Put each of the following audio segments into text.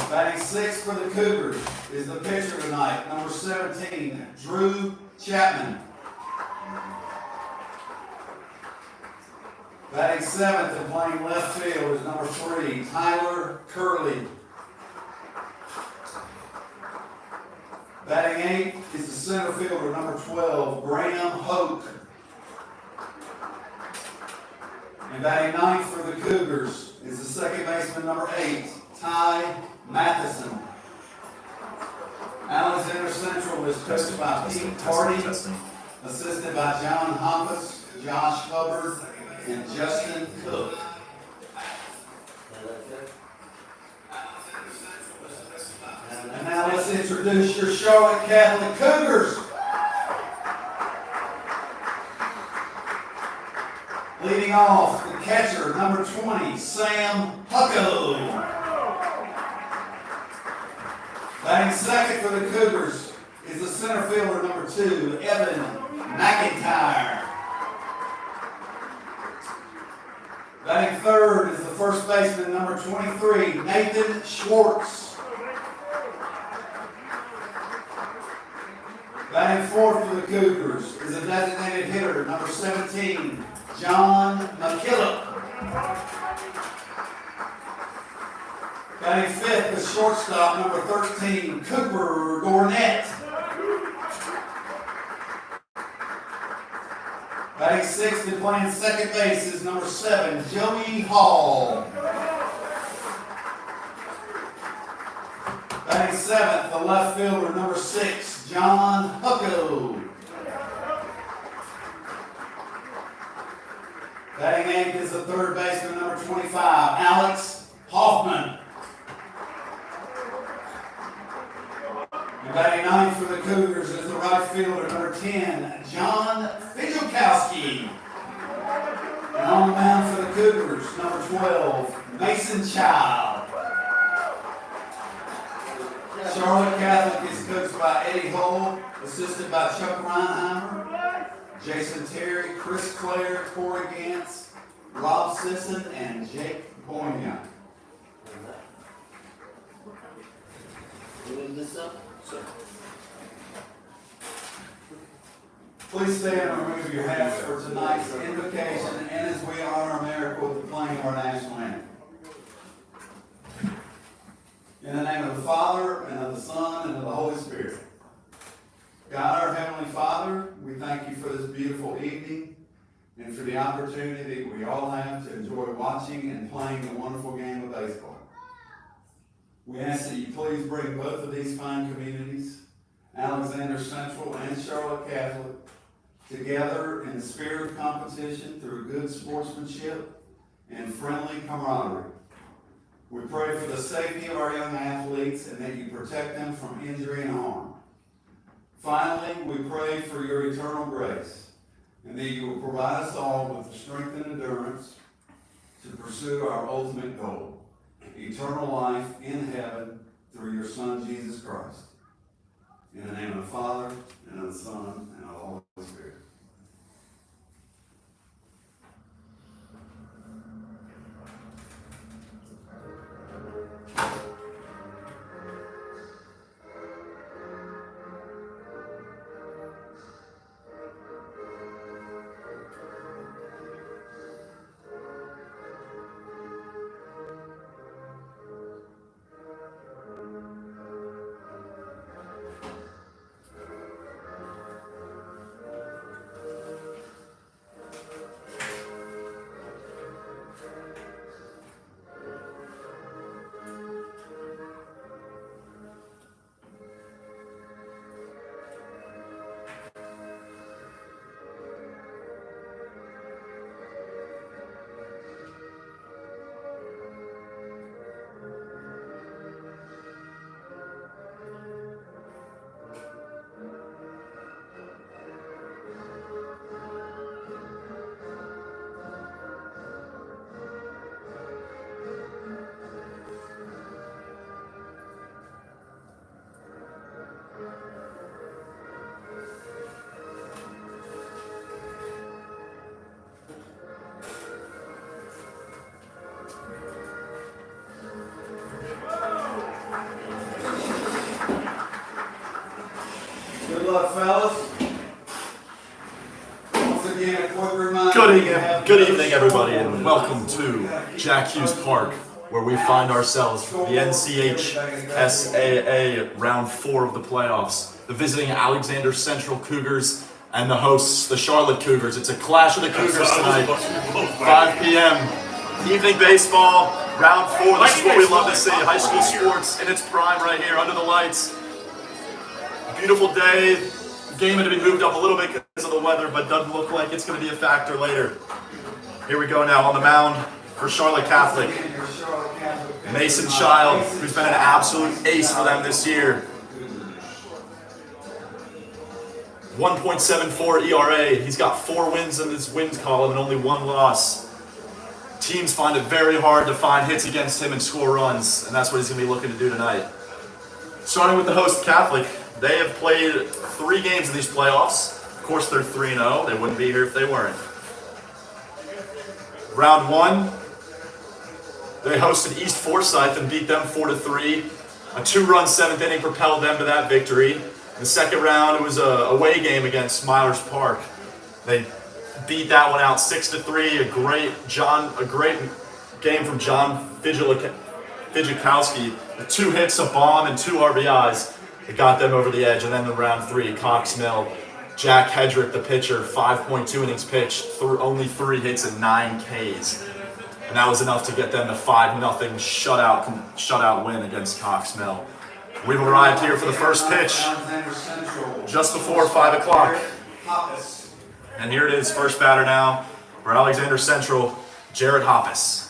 Batting sixth for the Cougars is the pitcher tonight, number 17, Drew Chapman. Batting seventh and playing left field is number 3, Tyler Curley. Batting eighth is the center fielder, number 12, Graham Hoke. And batting ninth for the Cougars is the second baseman, number 8, Ty Matheson. Alexander Central is coached by Pete Hardy, assisted by John Hoppus, Josh Hubbard, and Justin Cook. And now let's introduce your Charlotte Catholic Cougars. Leading off, the catcher, number 20, Sam Hucko. Batting second for the Cougars is the center fielder, number 2, Evan McIntyre. Batting third is the first baseman, number 23, Nathan Schwartz. Batting fourth for the Cougars is a designated hitter, number 17, John McKillop. Batting fifth is shortstop, number 13, Cooper Gornett. Batting sixth and playing second base is number 7, Joey Hall. Batting seventh, the left fielder, number 6, John Hucko. Batting eighth is the third baseman, number 25, Alex Hoffman. And batting ninth for the Cougars is the right fielder, number 10, John Fijelkowski. And on the mound for the Cougars, number 12, Mason Child. Charlotte Catholic is coached by Eddie Hull, assisted by Chuck Reinheimer, Jason Terry, Chris Clare, Corey Gantz, Rob Sisson, and Jake Boynia. Move this up, sir. Please stand and remove your hats for tonight's invocation and as we honor America with the playing of our national anthem. In the name of the Father, and of the Son, and of the Holy Spirit. God, our Heavenly Father, we thank you for this beautiful evening and for the opportunity that we all have to enjoy watching and playing the wonderful game of baseball. We ask that you please bring both of these fine communities, Alexander Central and Charlotte Catholic, together in the spirit of competition through good sportsmanship and friendly camaraderie. We pray for the safety of our young athletes and that you protect them from injury and harm. Finally, we pray for your eternal grace and that you will provide us all with the strength and endurance to pursue our ultimate goal, eternal life in heaven through your Son, Jesus Christ. In the name of the Father, and of the Son, and of the Holy Spirit. luck, fellas. Once again, a quick reminder. Good evening, everybody, and welcome to Jack Hughes Park, where we find ourselves for the NCHSAA Round 4 of the playoffs. The visiting Alexander Central Cougars and the hosts, the Charlotte Cougars. It's a clash of the Cougars tonight. 5 p.m. Evening baseball, Round 4. This is what we love to see. High school sports in its prime right here under the lights. Beautiful day. The game had to be moved up a little bit because of the weather, but doesn't look like it's going to be a factor later. Here we go now on the mound for Charlotte Catholic. Mason Child, who's been an absolute ace for them this year. 1.74 ERA. He's got 4 wins in his wins column and only 1 loss. Teams find it very hard to find hits against him and score runs, and that's what he's going to be looking to do tonight. Starting with the host Catholic, they have played 3 games in these playoffs. Of course, they're 3-0. They wouldn't be here if they weren't. Round 1, they hosted East Forsyth and beat them 4-3. A 2-run 7th inning propelled them to that victory. In the second round, it was a away game against Myers Park. They beat that one out 6-3. A great game from John Fijikowski. 2 hits, a bomb, and 2 RBIs. It got them over the edge. And then in round 3, Cox Mill, Jack Hedrick, the pitcher, 5.2 innings pitched, only 3 hits and 9 Ks. And that was enough to get them the 5-0 shutout win against Cox Mill. We've arrived here for the first pitch just before 5 o'clock. And here it is, first batter now for Alexander Central, Jared Hoppus.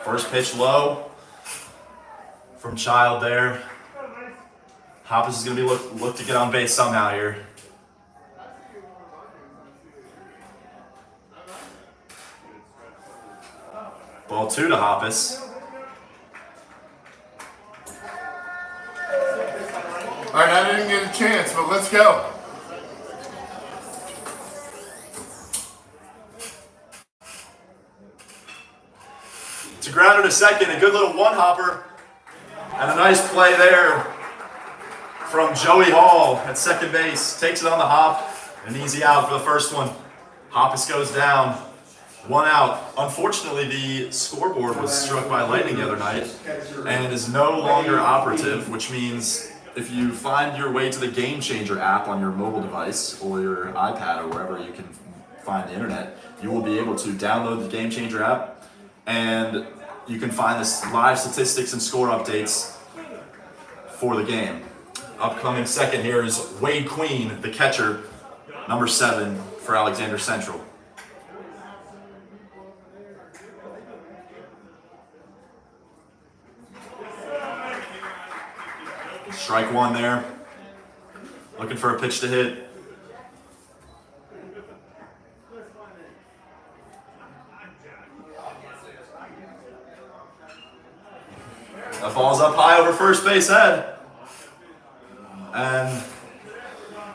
First pitch low from Child there. Hoppus is going to be look to get on base somehow here. Ball 2 to Hoppus. All right, I didn't get a chance, but let's go. To ground to second, a good little one-hopper. And a nice play there from Joey Hall at second base. Takes it on the hop. An easy out for the first one. Hoppus goes down. 1 out. Unfortunately, the scoreboard was struck by lightning the other night and is no longer operative, which means if you find your way to the Game Changer app on your mobile device or your iPad or wherever you can find the internet, you will be able to download the Game Changer app and you can find the live statistics and score updates for the game. Upcoming second here is Wade Queen, the catcher, number 7 for Alexander Central. Strike 1 there. Looking for a pitch to hit. That ball's up high over first base head. And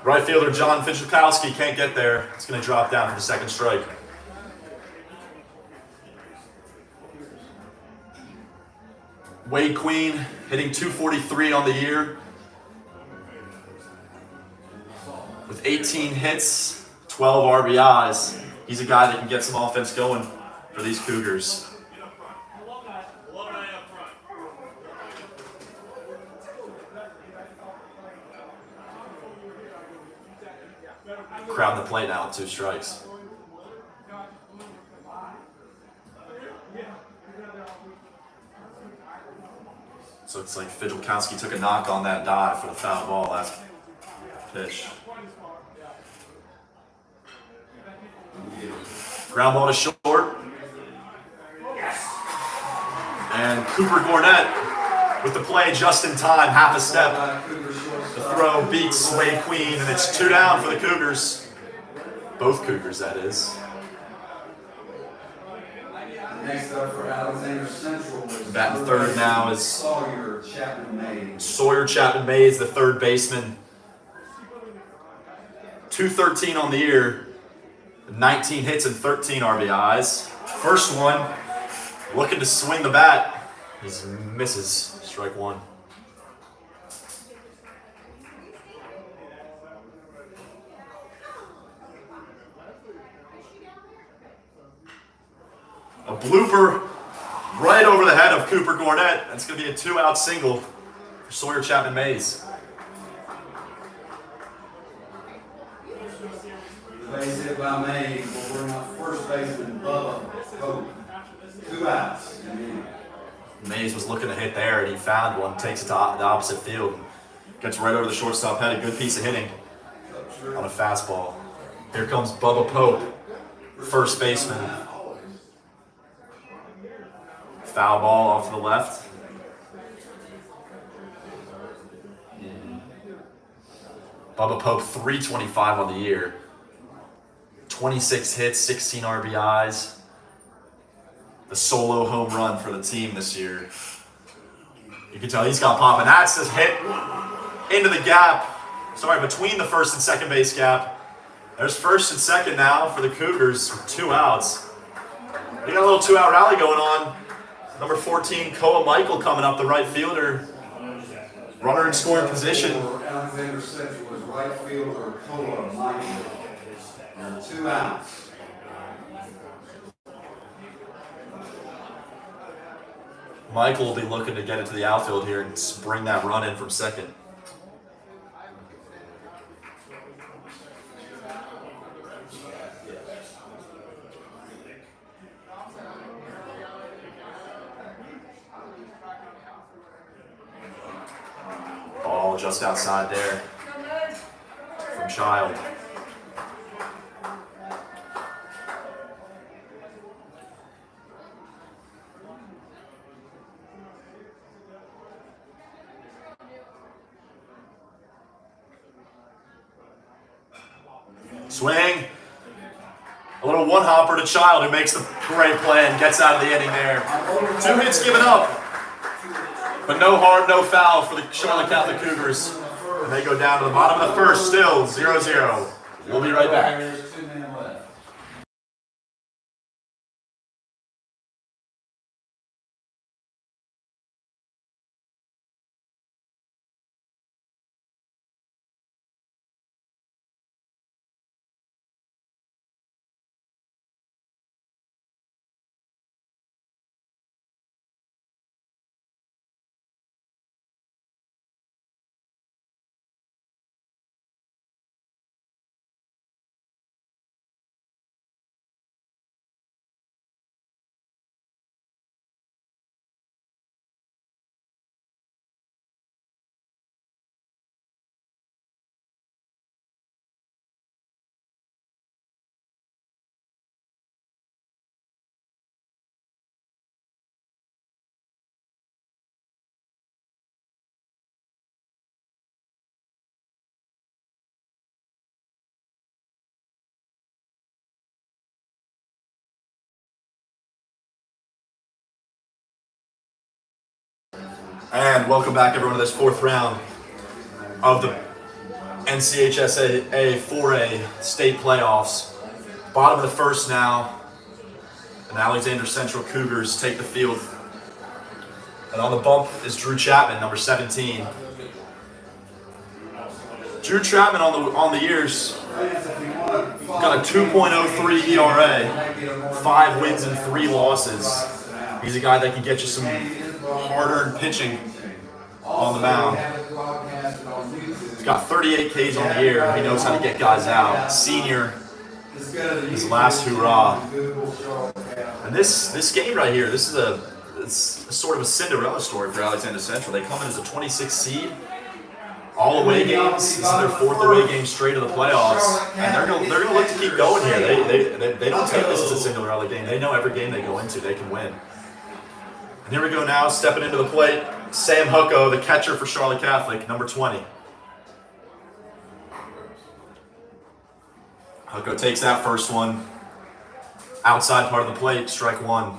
right fielder John Fijikowski can't get there. It's going to drop down for the second strike. Wade Queen hitting .243 on the year with 18 hits, 12 RBIs. He's a guy that can get some offense going for these Cougars. Crowd the plate now with 2 strikes. So it's like Fijikowski took a knock on that dive for the foul ball last pitch. Ground ball to short. And Cooper Gornett with the play just in time, half a step. The throw beats Wade Queen, and it's 2 down for the Cougars. Both Cougars, that is. Next up for Alexander Central. Batting third now is Sawyer Chapman-Mays. Sawyer Chapman-Mays, the third baseman. .213 on the year. 19 hits and 13 RBIs. First one, looking to swing the bat. He misses. Strike one. A blooper right over the head of Cooper Gornett. That's going to be a 2-out single for Sawyer Chapman-Mays. Base hit by Mays will bring up first baseman Bubba Pope. 2 outs. Mays was looking to hit there, and he found one. Takes it to the opposite field. Gets right over the shortstop head. A good piece of hitting on a fastball. Here comes Bubba Pope, first baseman. Foul ball off to the left. Bubba Pope, 325 on the year. 26 hits, 16 RBIs. The solo home run for the team this year. You can tell he's got pop, and that's just hit into the gap. Sorry, between the first and second base gap. There's first and second now for the Cougars with 2 outs. They got a little 2-out rally going on. Number 14, Koa Michael coming up, the right fielder. Runner in scoring position. Alexander Central was right fielder Koa Michael. 2 outs. Michael will be looking to get into the outfield here and bring that run in from second. Ball just outside there from Child. Swing. A little one-hopper to Child, who makes the great play and gets out of the inning there. 2 hits given up, but no harm, no foul for the Charlotte Catholic Cougars. And they go down to the bottom of the first, still 0-0. We'll be right back. And welcome back, everyone, to this 4th round of the NCHSAA 4A state playoffs. Bottom of the first now, and Alexander Central Cougars take the field. And on the bump is Drew Chapman, number 17. Drew Chapman on the years got a 2.03 ERA, 5 wins and 3 losses. He's a guy that can get you some hard-earned pitching on the mound. He's got 38 Ks on the year. He knows how to get guys out. Senior, his last hurrah. And this game right here, it's sort of a Cinderella story for Alexander Central. They come in as a 26 seed, all away games. This is their 4th away game straight to the playoffs, and they're gonna look to keep going here. They don't take this as a Cinderella game. They know every game they go into, they can win. And here we go now, stepping into the plate, Sam Hucko, the catcher for Charlotte Catholic, number 20. Hucko takes that first one. Outside part of the plate, strike 1.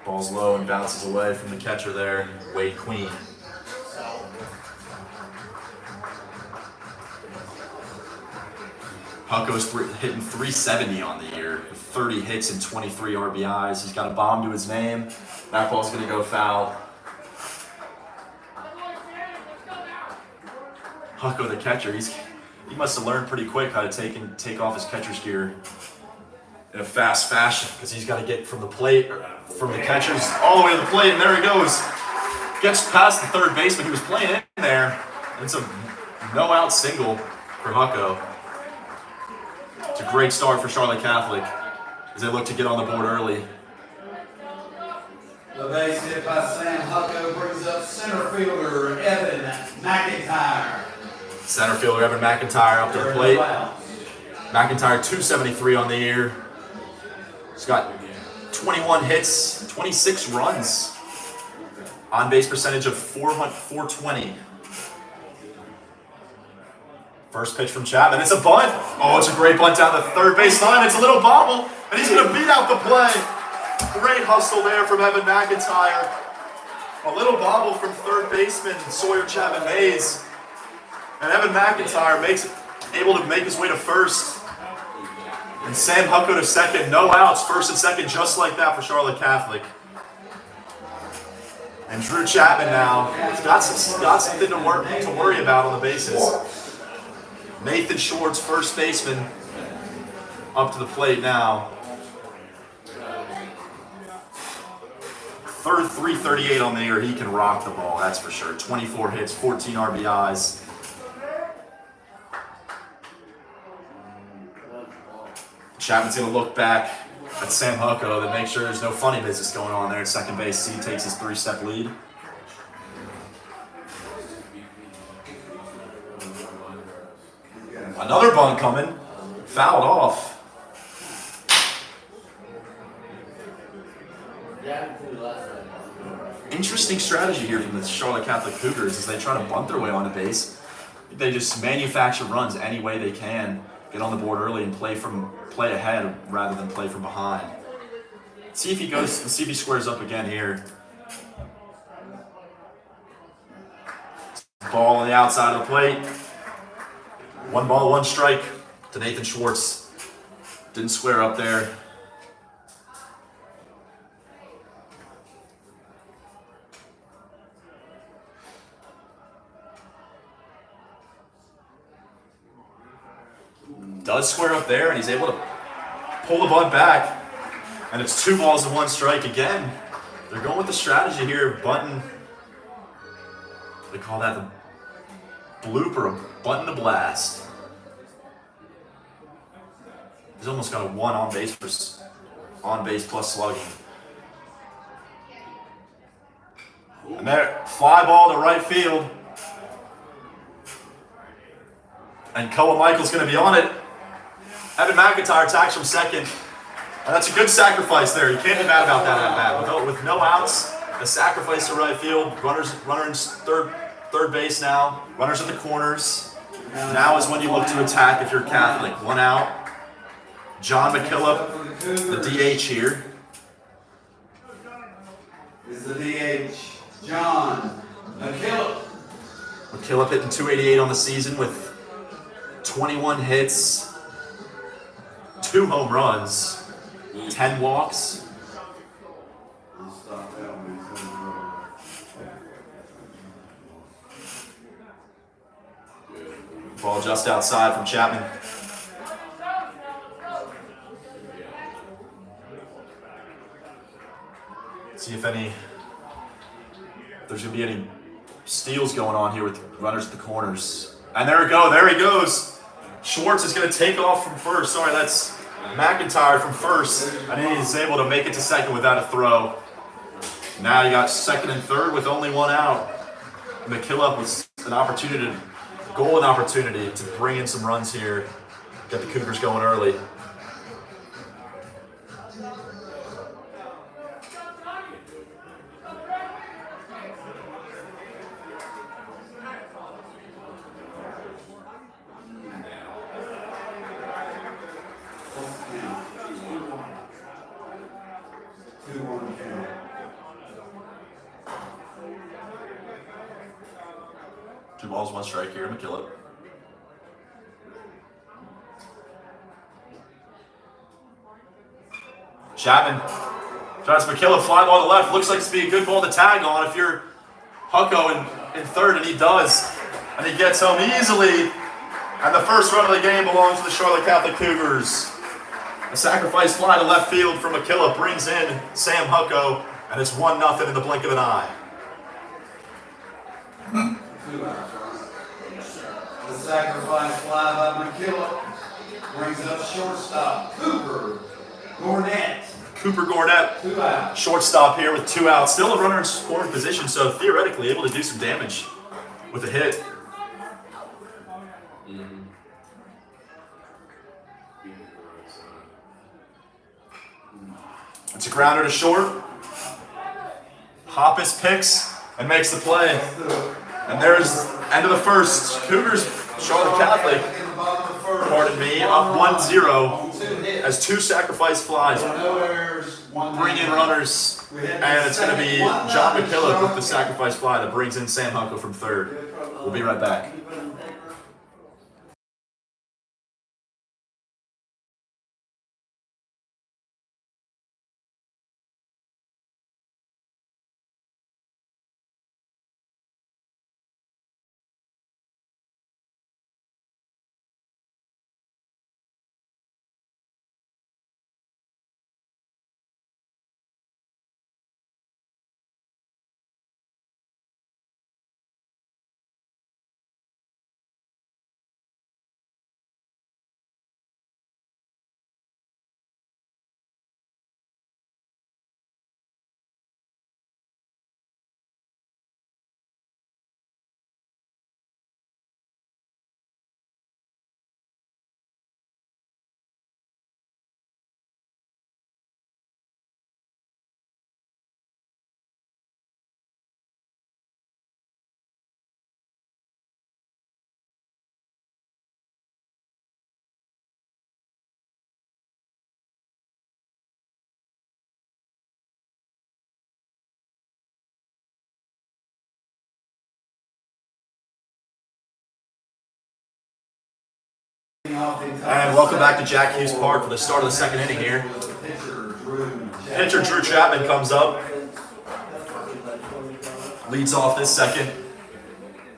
Ball's low and bounces away from the catcher there, Wade Queen. Hucko's hitting 370 on the year, with 30 hits and 23 RBIs. He's got a bomb to his name. That ball's going to go foul. Hucko, the catcher, he must have learned pretty quick how to take off his catcher's gear in a fast fashion, because he's got to get from the plate, from the catcher's all the way to the plate, and there he goes. Gets past the third baseman. He was playing in there. It's a no-out single for Hucko. It's a great start for Charlotte Catholic as they look to get on the board early. The base hit by Sam Hucko brings up center fielder Evan McIntyre. Center fielder Evan McIntyre up to the plate. McIntyre 273 on the year. He's got 21 hits, 26 runs. On base percentage of 420. First pitch from Chapman. It's a bunt. Oh, it's a great bunt down the third base line. It's a little bobble, and he's going to beat out the play. Great hustle there from Evan McIntyre. A little bobble from third baseman Sawyer Chapman Mays. And Evan McIntyre able to make his way to first. And Sam Hucko to second. No outs, first and second, just like that for Charlotte Catholic. And Drew Chapman now has got something to worry about on the bases. Nathan Schwartz, first baseman, up to the plate now. 338 on the year. He can rock the ball, that's for sure. 24 hits, 14 RBIs. Chapman's going to look back at Sam Hucko to make sure there's no funny business going on there at second base. He takes his 3-step lead. Another bunt coming, fouled off. Interesting strategy here from the Charlotte Catholic Cougars as they try to bunt their way onto base. They just manufacture runs any way they can, get on the board early and play ahead rather than play from behind. See if he squares up again here. Ball on the outside of the plate. 1 ball, 1 strike to Nathan Schwartz. Didn't square up there. Does square up there, and he's able to pull the bunt back. And it's 2 balls and 1 strike again. They're going with the strategy here, bunting. They call that the blooper, a bunt and a blast. He's almost got a 1 on base plus slugging. And there, fly ball to right field. And Koa Michael's going to be on it. Evan McIntyre attacks from second. And that's a good sacrifice there. You can't be mad about that at bat. With no outs, a sacrifice to right field. Runner in third base now. Runners at the corners. Now is when you look to attack if you're Catholic. 1 out. John McKillop, the DH here. Is the DH, John McKillop. McKillop hitting 288 on the season with 21 hits, 2 home runs, 10 walks. Ball just outside from Chapman. See if there's going to be any steals going on here with runners at the corners. And there we go. There he goes. Schwartz is going to take off from first. Sorry, that's McIntyre from first. And he's able to make it to second without a throw. Now you got second and third with only 1 out. McKillop with an opportunity, golden opportunity to bring in some runs here. Get the Cougars going early. 2 balls, 1 strike here, McKillop. Chapman tries McKillop, fly ball to left. Looks like to be a good ball to tag on if you're Hucko in third, and he does. And he gets home easily. And the first run of the game belongs to the Charlotte Catholic Cougars. A sacrifice fly to left field from McKillop brings in Sam Hucko, and it's 1-0 in the blink of an eye. The sacrifice fly by McKillop brings up shortstop Cooper Gornett. Cooper Gornett, 2 out. shortstop here with 2 outs. Still a runner in scoring position, so theoretically able to do some damage with a hit. It's a grounder to short. Hoppus picks and makes the play. And there's end of the first. Cougars, Charlotte Catholic, pardon me, up 1-0 as 2 sacrifice flies bring in runners. And it's going to be John McKillop with the sacrifice fly that brings in Sam Hucko from third. We'll be right back. And welcome back to Jack Hughes Park for the start of the second inning here. Pitcher Drew Chapman comes up, leads off this second.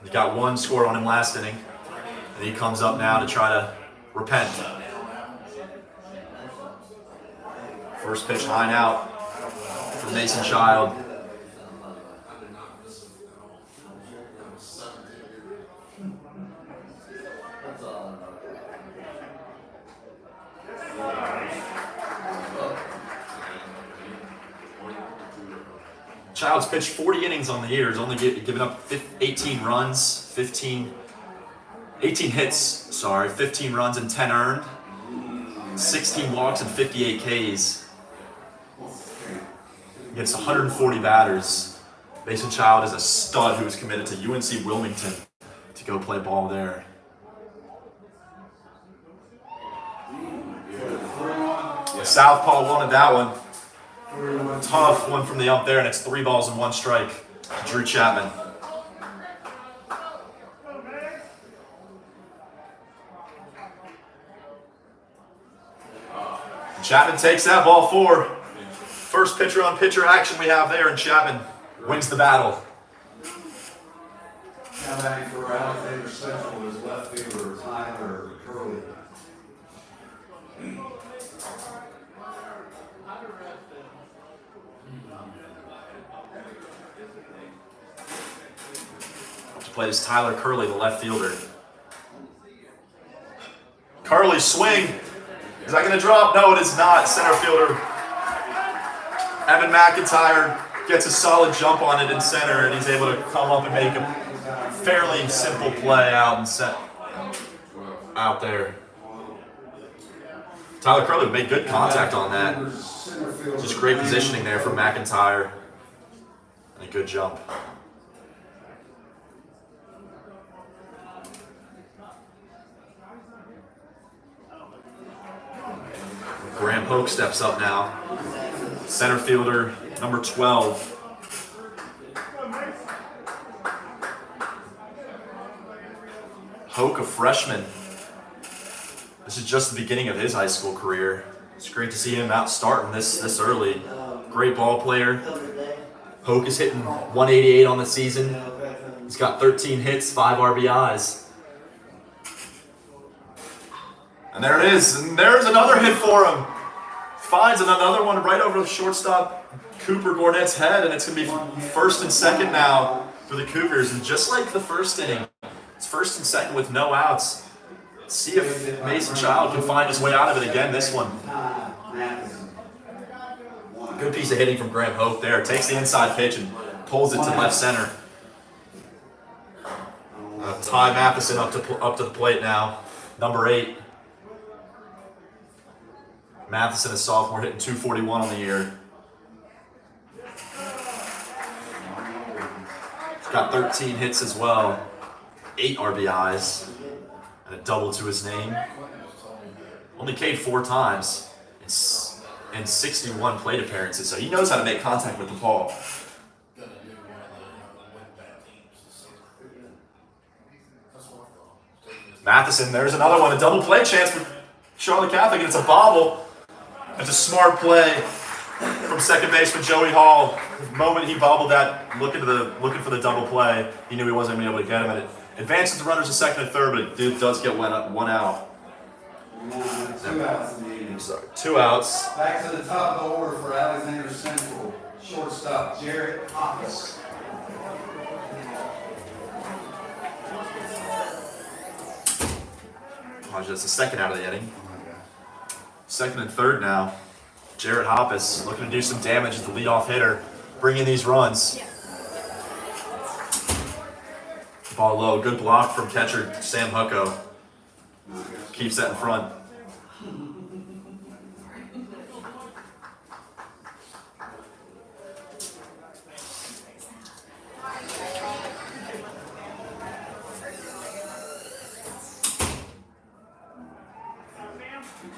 He got 1 score on him last inning, and he comes up now to try to repent. First pitch line out from Mason Child. Child's pitched 40 innings on the year. He's only given up 18 runs, 18 hits, 15 runs and 10 earned, 16 walks and 58 Ks. Against 140 batters. Mason Child is a stud who is committed to UNC Wilmington to go play ball there. Southpaw wanted that one. Tough one from the ump there, and it's 3 balls and 1 strike to Drew Chapman. Chapman takes that ball 4. First pitcher on pitcher action we have there, and Chapman wins the battle. Now batting for Alexander Central is left fielder Tyler Curley. To play is Tyler Curley, the left fielder. Curley swing. Is that going to drop? No, it is not. Center fielder Evan McIntyre gets a solid jump on it in center, and he's able to come up and make a fairly simple play out and set out there. Tyler Curley made good contact on that. Just great positioning there from McIntyre. And a good jump. Graham Hoke steps up now. Center fielder, number 12. Hoke, a freshman. This is just the beginning of his high school career. It's great to see him out starting this early. Great ball player. Hoke is hitting 188 on the season. He's got 13 hits, 5 RBIs. And there it is. And there's another hit for him. Finds another one right over the shortstop Cooper Gornet's head, and it's going to be first and second now for the Cougars. And just like the first inning, it's first and second with no outs. Let's see if Mason Child can find his way out of it again this one. Good piece of hitting from Graham Hope there. Takes the inside pitch and pulls it to left center. Ty Matheson up to the plate now. Number 8. Matheson, a sophomore, hitting 241 on the year. He's got 13 hits as well. 8 RBIs. And a double to his name. Only K'd 4 times. And 61 plate appearances, so he knows how to make contact with the ball. Matheson, there's another one, a double play chance for Charlotte Catholic, and it's a bobble. It's a smart play from second baseman Joey Hall. The moment he bobbled that, looking for the double play, he knew he wasn't going to be able to get him, and it advances the runners to second and third, but it does get one out. 2 outs in the inning. Sorry, 2 outs. Back to the top of the order for Alexander Central. Shortstop Jarrett Hoppus. That's the second out of the inning. Second and third now. Jarrett Hoppus looking to do some damage as the leadoff hitter, bringing these runs. Ball low, good block from catcher Sam Hucko. Keeps that in front.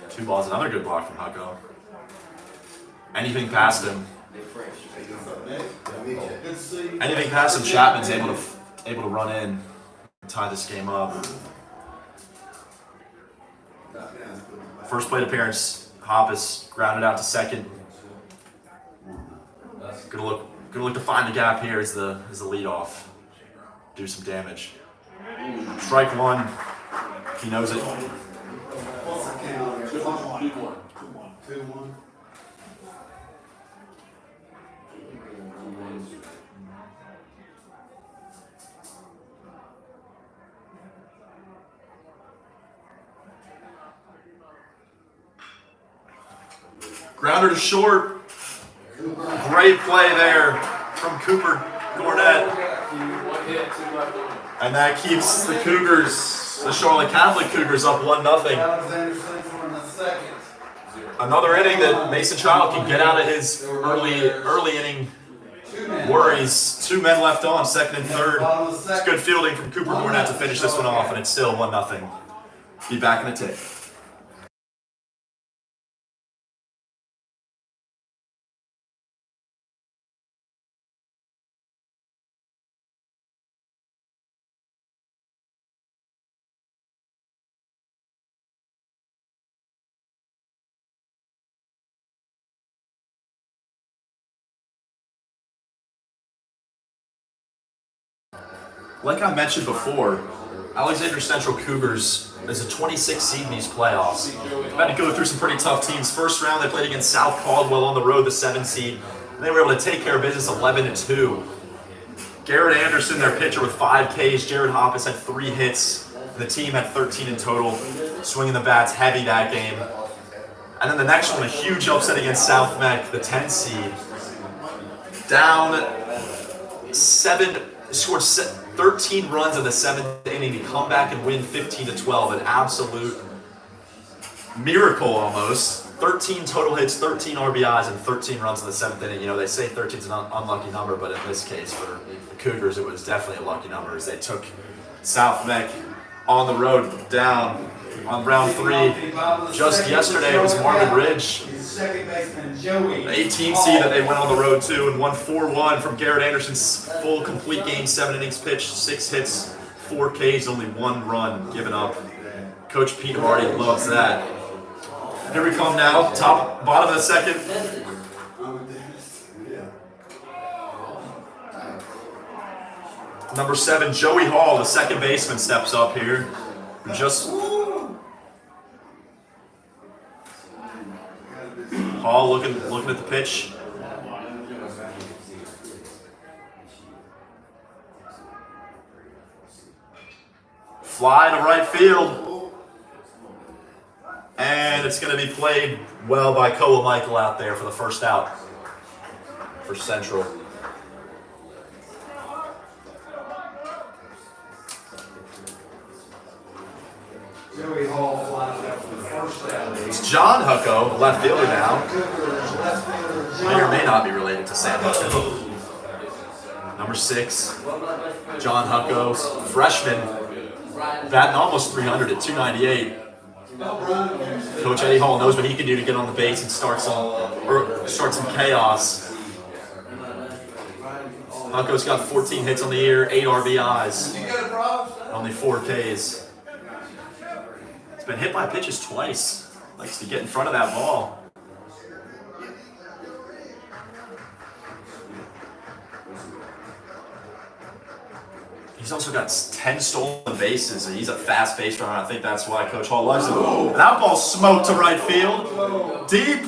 Two balls, another good block from Hucko. Anything past him. Anything past him, Chapman's able to run in and tie this game up. First plate appearance, Hoppus grounded out to second. Gonna look to find the gap here as the leadoff. Do some damage. Strike one. He knows it. 2-1. Grounder to short. Great play there from Cooper Gornet. And that keeps the Cougars, the Charlotte Catholic Cougars, up 1-0. Alexander Central in the second. Another inning that Mason Child can get out of his early inning worries. 2 men left on, second and third. It's good fielding from Cooper Gornet to finish this one off, and it's still 1-0. Be back in a tick. Like I mentioned before, Alexander Central Cougars is a 26 seed in these playoffs. They've had to go through some pretty tough teams. First round, they played against South Caldwell on the road, the 7 seed. And they were able to take care of business 11-2. Garrett Anderson, their pitcher, with 5 Ks. Jared Hoppus had 3 hits. The team had 13 in total, swinging the bats heavy that game. And then the next one, a huge upset against South Meck, the 10 seed. Down 7, scored 13 runs in the 7th inning to come back and win 15-12. An absolute miracle almost. 13 total hits, 13 RBIs, and 13 runs in the 7th inning. You know, they say 13 is an unlucky number, but in this case for the Cougars, it was definitely a lucky number as they took South Meck on the road down on round 3. Just yesterday, it was Marvin Ridge, the 18 seed that they went on the road to and won 4-1 from Garrett Anderson's full complete game, 7 innings pitched, 6 hits, 4 Ks, only 1 run given up. Coach Pete Hardy loves that. Here we come now, bottom of the second. Number 7, Joey Hall, the second baseman, steps up here. Hall looking at the pitch. Fly to right field. And it's going to be played well by Koa Michael out there for the first out for Central. Joey Hall flies out for the first out. It's John Hucko, left fielder now. May or may not be related to Sam Hucko. Number 6, John Hucko, freshman, batting almost 300 at 298. Coach Eddie Hall knows what he can do to get on the base and start some chaos. Hucko's got 14 hits on the year, 8 RBIs, only 4 Ks. He's been hit by pitches twice. Likes to get in front of that ball. He's also got 10 stolen bases, and he's a fast base runner. I think that's why Coach Hall likes him. And that ball smoked to right field. Deep.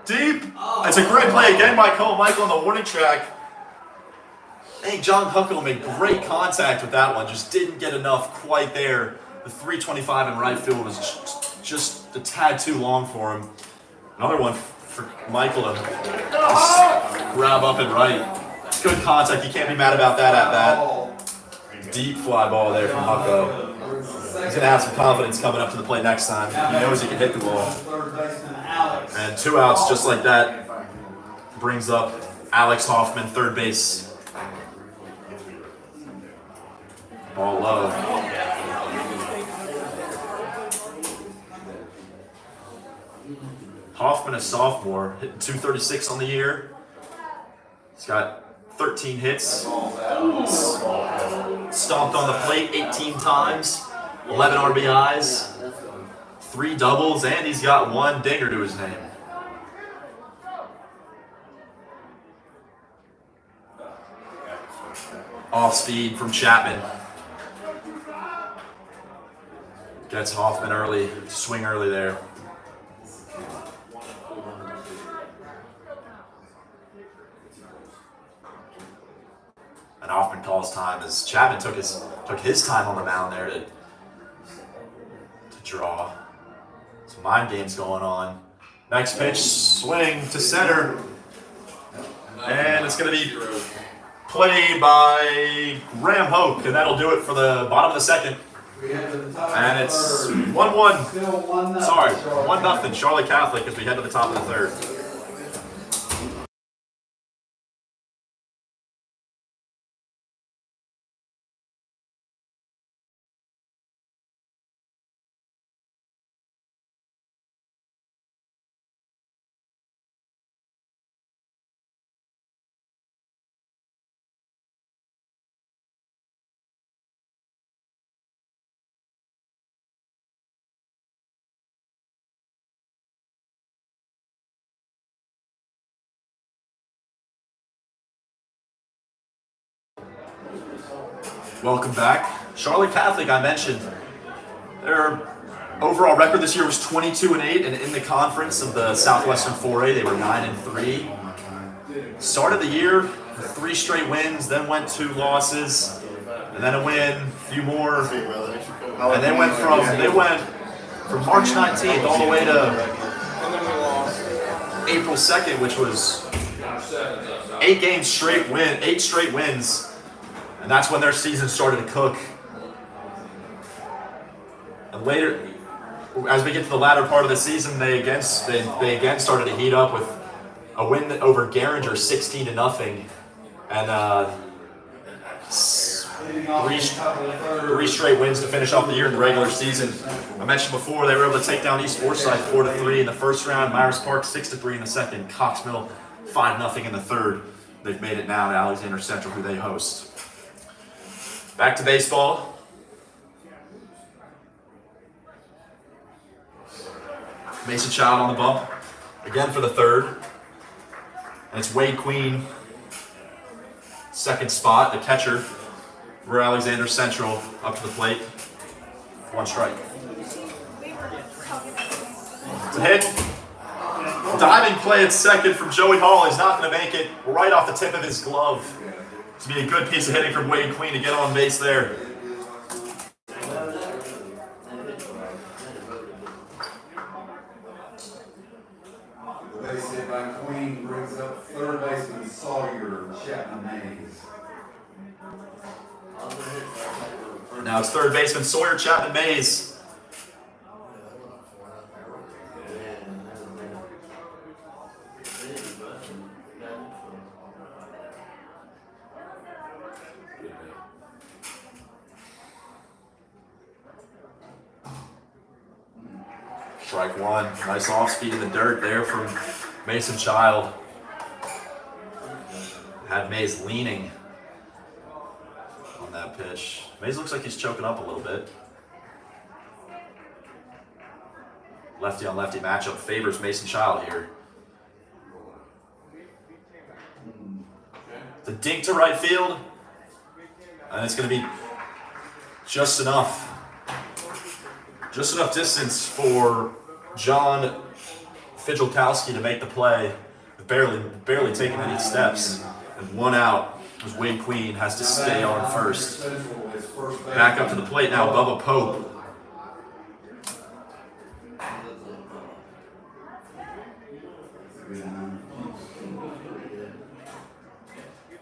It's a great play again by Cole Michael on the warning track. I think John Hucko made great contact with that one. Just didn't get enough quite there. The 325 in right field was just a tad too long for him. Another one for Michael to just grab up and right. Good contact. You can't be mad about that at bat. Deep fly ball there from Hucko. He's going to have some confidence coming up to the plate next time. He knows he can hit the ball. And 2 outs just like that brings up Alex Hoffman, third base. Ball low. Hoffman, a sophomore, hitting 236 on the year. He's got 13 hits. Stomped on the plate 18 times. 11 RBIs. 3 doubles, and he's got 1 dinger to his name. Off speed from Chapman. Gets Hoffman early, swing early there. And Hoffman calls time as Chapman took his time on the mound there to draw. Some mind games going on. Next pitch, swing to center. And it's going to be played by Graham Hoke, and that'll do it for the bottom of the second. And it's 1-1. Sorry, 1-0 Charlotte Catholic as we head to the top of the third. Welcome back. Charlotte Catholic, I mentioned, their overall record this year was 22-8, and in the conference of the Southwestern 4A, they were 9-3. Started the year with 3 straight wins, then went 2 losses, and then a win, a few more, and they went from March 19th all the way to April 2nd, which was 8 straight wins. And that's when their season started to cook. And later, as we get to the latter part of the season, they again started to heat up with a win over Garinger, 16-0, and 3 straight wins to finish off the year in the regular season. I mentioned before they were able to take down East Forsyth 4-3 in the first round, Myers Park 6-3 in the second, Cox Mill 5-0 in the third. They've made it now to Alexander Central, who they host. Back to baseball. Mason Child on the bump. Again for the third. And it's Wade Queen. Second spot, the catcher. For Alexander Central up to the plate. One strike. It's a hit. Diving play at second from Joey Hall. He's not going to make it. Right off the tip of his glove. It's going to be a good piece of hitting from Wade Queen to get on base there. The base hit by Queen brings up third baseman Sawyer Chapman Mays. Now it's third baseman Sawyer Chapman Mays. Strike one. Nice off speed in the dirt there from Mason Child. Had Mays leaning on that pitch. Mays looks like he's choking up a little bit. Lefty on lefty matchup favors Mason Child here. The dink to right field. And it's going to be just enough. Just enough distance for John Fidgelkowski to make the play. Barely taking any steps. And one out as Wade Queen has to stay on first. Back up to the plate now, Bubba Pope.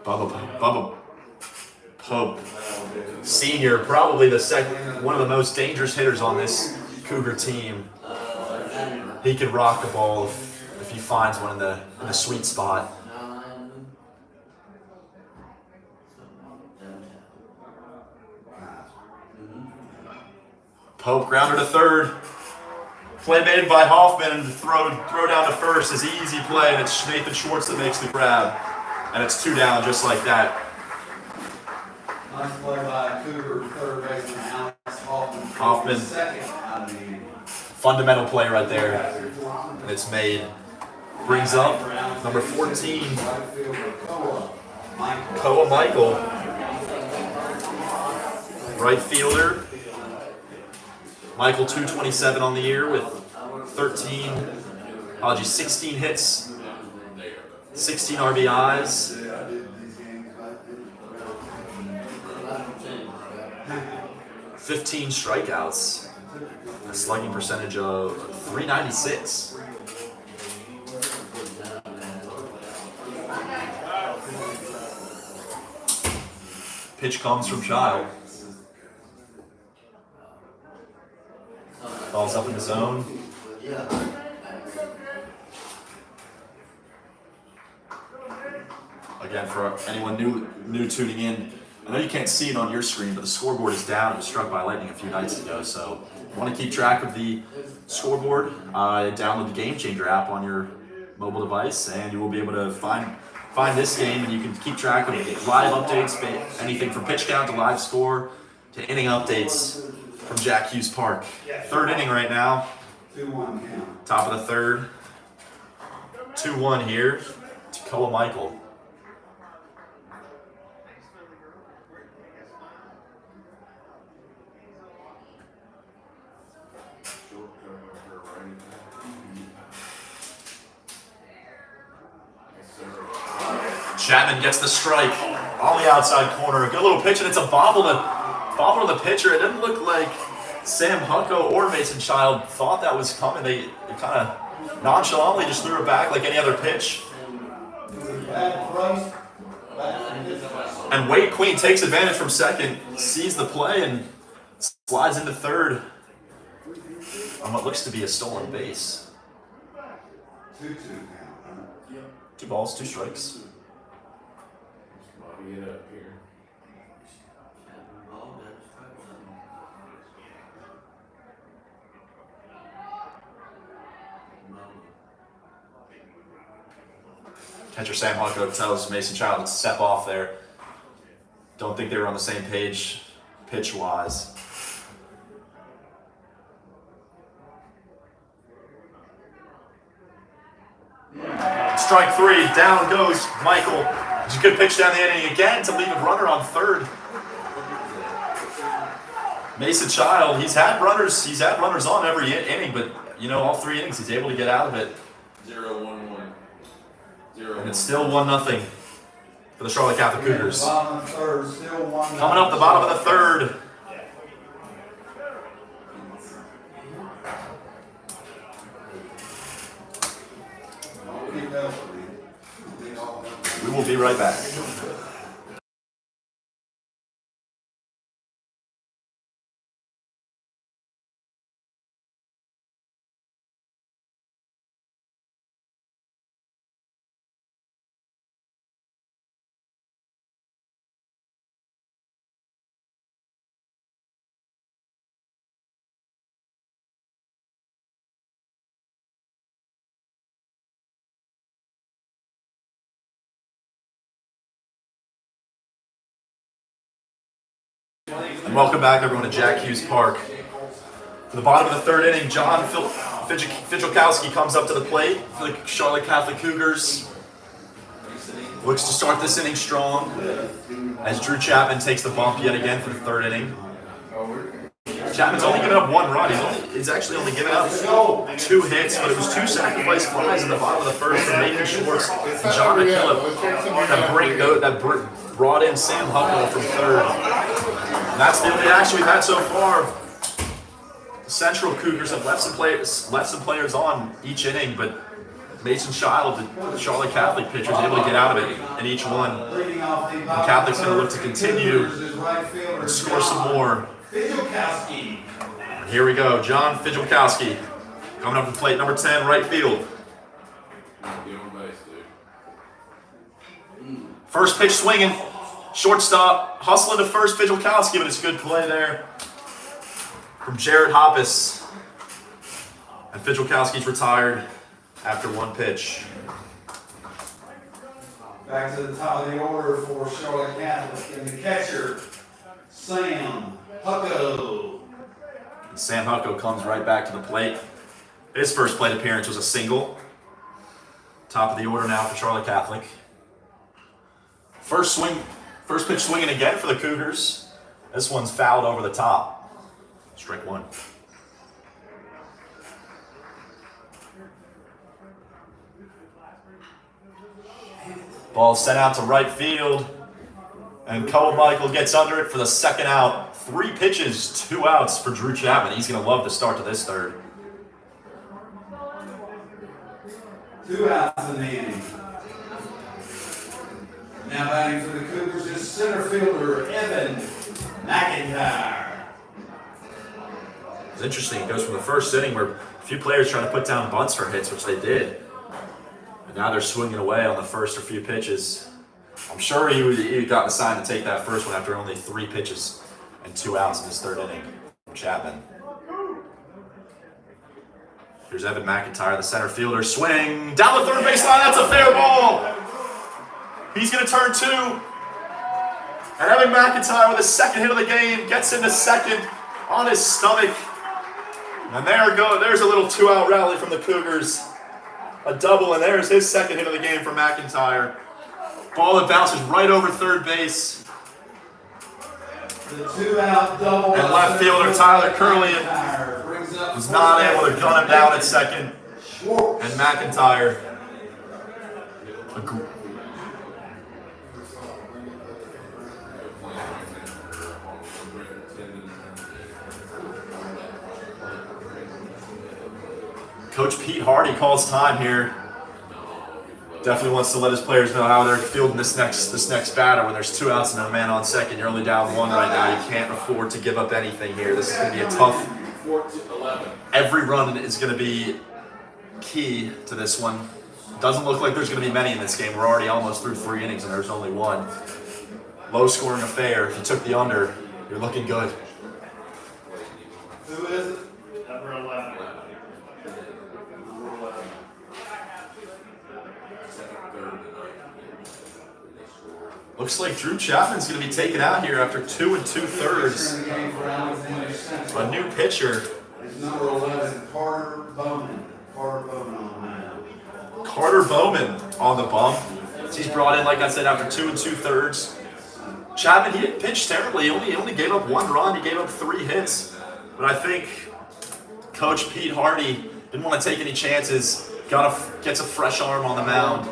Bubba Pope, senior, probably the second, one of the most dangerous hitters on this Cougar team. He could rock the ball if he finds one in the sweet spot. Pope grounder to third. Play made by Hoffman, and throw down to first is easy play, and it's Nathan Schwartz that makes the grab. And it's two down just like that. Nice play by Cougar third baseman Alex Hoffman. Hoffman. Second out of the inning. Fundamental play right there. And it's made. Brings up number 14, Koa Michael. Right fielder. Michael 227 on the year with 16 hits, 16 RBIs. 15 strikeouts. A slugging percentage of .396. Pitch comes from Child. Ball's up in the zone. Again, for anyone new tuning in, I know you can't see it on your screen, but the scoreboard is down. It was struck by lightning a few nights ago, so if you want to keep track of the scoreboard, download the Game Changer app on your mobile device, and you will be able to find this game, and you can keep track of live updates, anything from pitch count to live score to inning updates from Jack Hughes Park. Third inning right now. 2-1 count. Top of the third. 2-1 here to Koa Michael. Chapman gets the strike on the outside corner. A good little pitch, and it's a bobble to the pitcher. It didn't look like Sam Hucko or Mason Child thought that was coming. They kind of nonchalantly just threw it back like any other pitch. And Wade Queen takes advantage from second, sees the play, and slides into third on what looks to be a stolen base. 2-2 count. 2 balls, 2 strikes. Get up here. Catcher Sam Hucko tells Mason Child to step off there. Don't think they were on the same page pitch-wise. Strike three. Down goes Michael. It's a good pitch down the inning again to leave a runner on third. Mason Child, he's had runners on every inning, but you know, all 3 innings he's able to get out of it. 0-1-1. And it's still 1-0 for the Charlotte Catholic Cougars. Bottom of the third, still 1-0. Coming up the bottom of the third. We will be right back. And welcome back, everyone, to Jack Hughes Park. For the bottom of the third inning, John Fijalkowski comes up to the plate for the Charlotte Catholic Cougars. Looks to start this inning strong as Drew Chapman takes the bump yet again for the third inning. Chapman's only given up 1 run. He's actually only given up 2 hits, but it was 2 sacrifice flies in the bottom of the first from Nathan Schwartz and John McKillop that brought in Sam Hucknall from third. And that's the only action we've had so far. The Central Cougars have left some players on each inning, but Mason Child, the Charlotte Catholic pitcher, is able to get out of it in each one. And Catholic's going to look to continue and score some more. Here we go, John Fijalkowski coming up to plate number 10, right field. First pitch swinging, shortstop, hustling to first, Fijalkowski, but it's a good play there from Jared Hoppus. And Fijalkowski's retired after 1 pitch. Back to the top of the order for Charlotte Catholic, and the catcher, Sam Hucko. And Sam Hucko comes right back to the plate. His first plate appearance was a single. Top of the order now for Charlotte Catholic. First pitch swinging again for the Cougars. This one's fouled over the top. Strike 1. Ball sent out to right field. And Cole Michael gets under it for the second out. 3 pitches, 2 outs for Drew Chapman. He's going to love the start to this third. 2 outs in the inning. Now batting for the Cougars is center fielder Evan McIntyre. It's interesting. It goes from the first inning where a few players trying to put down bunts for hits, which they did. And now they're swinging away on the first or few pitches. I'm sure he got the sign to take that first one after only 3 pitches and 2 outs in his third inning from Chapman. Here's Evan McIntyre, the center fielder. Swing down the third baseline. That's a fair ball. He's going to turn 2. And Evan McIntyre with his second hit of the game gets into second on his stomach. And there's a little 2-out rally from the Cougars. A double, and there's his second hit of the game for McIntyre. Ball that bounces right over third base. The 2-out double. And left fielder Tyler Curley was not able to gun him down at second. And McIntyre. Coach Pete Hardy calls time here. Definitely wants to let his players know how they're fielding this next batter. When there's 2 outs and a man on second, you're only down 1 right now. You can't afford to give up anything here. This is going to be a tough. Every run is going to be key to this one. Doesn't look like there's going to be many in this game. We're already almost through 3 innings and there's only 1. Low scoring affair. If you took the under, you're looking good. Who is it? Number 11. Looks like Drew Chapman's going to be taken out here after 2 2/3. A new pitcher. It's number 11, Carter Bowman. Carter Bowman on the mound. Carter Bowman on the bump. So he's brought in, like I said, after 2 2/3. Chapman, he didn't pitch terribly. He only gave up 1 run. He gave up 3 hits. But I think Coach Pete Hardy didn't want to take any chances. Gets a fresh arm on the mound.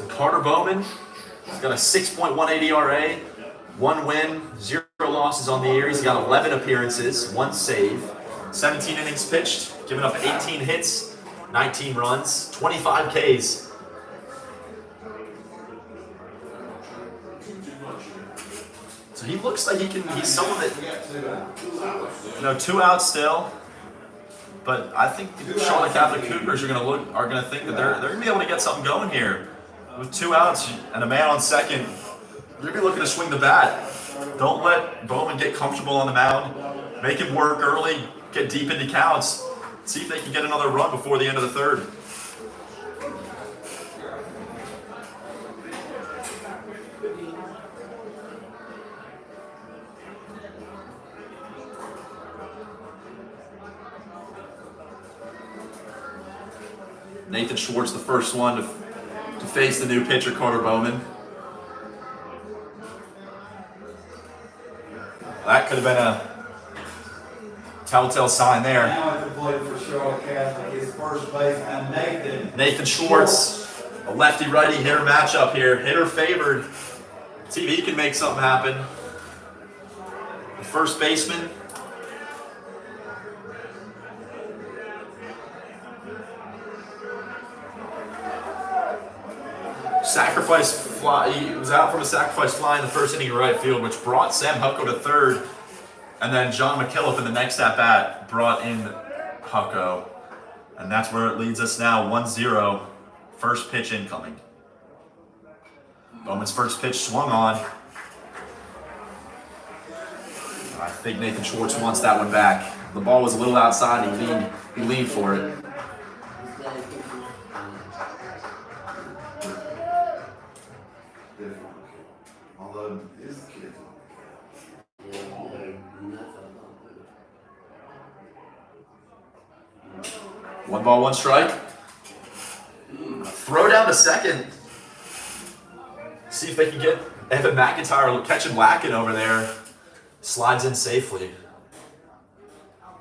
Carter Bowman, he's got a 6.18 ERA, 1 win, 0 losses on the year. He's got 11 appearances, 1 save, 17 innings pitched, giving up 18 hits, 19 runs, 25 Ks. So he looks like he's someone that, 2 outs still. But I think the Charlotte Catholic Cougars are gonna think that they're gonna be able to get something going here. With 2 outs and a man on second, you're gonna be looking to swing the bat. Don't let Bowman get comfortable on the mound. Make him work early, get deep into counts. See if they can get another run before the end of the 3rd. Nathan Schwartz, the first one to face the new pitcher, Carter Bowman. That could have been a telltale sign there. Now at the plate for Charlotte Catholic is first baseman Nathan Schwartz, a lefty-righty hitter matchup here. Hitter favored. See if he can make something happen. The first baseman. Sacrifice fly. He was out from a sacrifice fly in the first inning of right field, which brought Sam Hucko to 3rd. And then John McKillop in the next at-bat brought in Hucko. And that's where it leads us now, 1-0. First pitch incoming. Bowman's first pitch swung on. I think Nathan Schwartz wants that one back. The ball was a little outside. He leaned for it. Although his kids. 1 ball, 1 strike. Throw down to second. See if they can get Evan McIntyre catching Lacken over there. Slides in safely.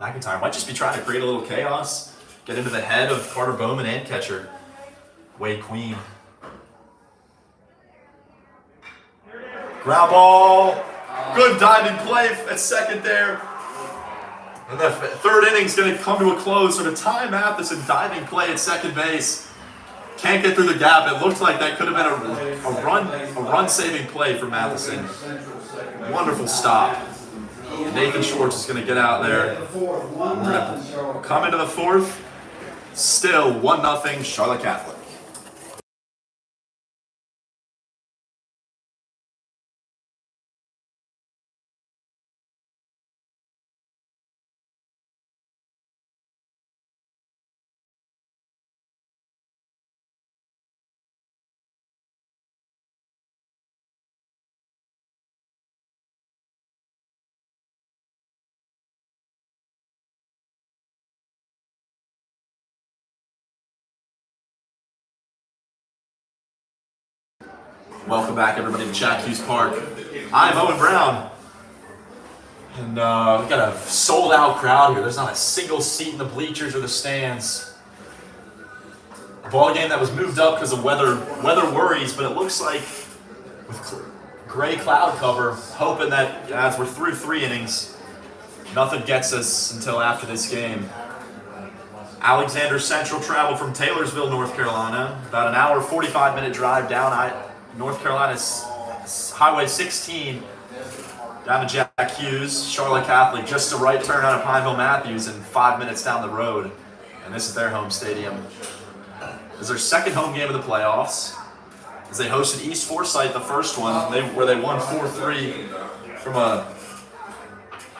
McIntyre might just be trying to create a little chaos. Get into the head of Carter Bowman and catcher Wade Queen. Ground ball. Good diving play at second there. And the 3rd inning's going to come to a close. So to Ty Matheson diving play at second base. Can't get through the gap. It looked like that could have been a run-saving play for Matheson. Wonderful stop. Nathan Schwartz is going to get out there. We're going to come into the 4th. Still 1-0 Charlotte Catholic. Welcome back, everybody, to Jack Hughes Park. I'm Owen Brown. And we've got a sold-out crowd here. There's not a single seat in the bleachers or the stands. A ball game that was moved up because of weather worries, but it looks like with gray cloud cover, hoping that as we're through 3 innings, nothing gets us until after this game. Alexander Central traveled from Taylorsville, North Carolina. About an hour, 45-minute drive down North Carolina's Highway 16 down to Jack Hughes. Charlotte Catholic just a right turn out of Pineville Matthews and 5 minutes down the road. And this is their home stadium. This is their second home game of the playoffs. As they hosted East Forsyth the first one, where they won 4-3 from a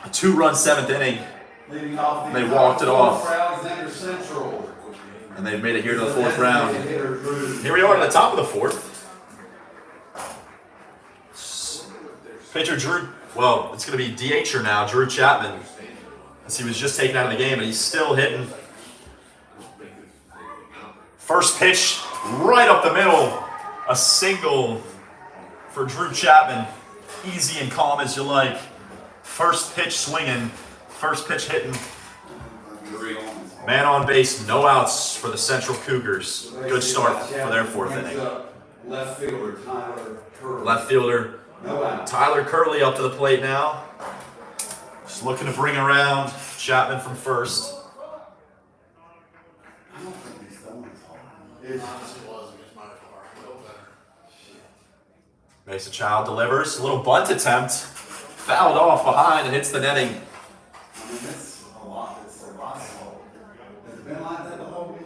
2-run 7th inning. They walked it off. And they've made it here to the 4th round. Here we are at the top of the 4th. Pitcher Drew, well, it's going to be DH'er now, Drew Chapman. As he was just taken out of the game, and he's still hitting. First pitch right up the middle. A single for Drew Chapman. Easy and calm as you like. First pitch swinging. First pitch hitting. Man on base, no outs for the Central Cougars. Good start for their fourth inning. Left fielder Tyler Curley. Left fielder No out. Tyler Curley up to the plate now. Just looking to bring around Chapman from first. I don't think he's throwing as hard. Mason Child delivers. A little bunt attempt. Fouled off behind and hits the netting. I mean, it's a lot. It's a lot slow. Has it been like that the whole week?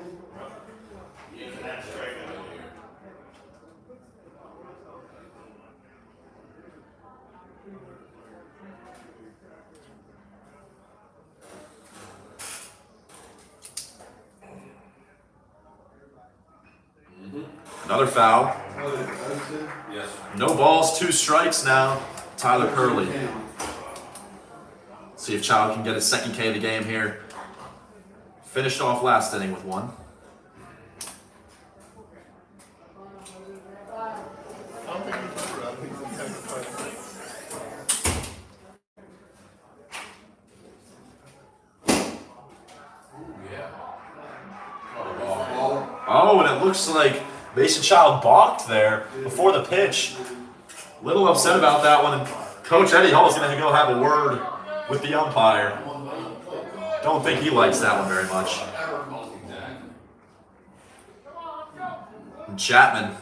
Another foul. Oh, those two? Yes. No balls, 2 strikes now. Tyler Curley. See if Child can get his second K of the game here. Finished off last inning with 1. I don't think he's over. I think he's having a fight. Oh, and it looks like Mason Child balked there before the pitch. Little upset about that one. And Coach Eddie Hall is going to go have a word with the umpire. Don't think he likes that one very much. And Chapman,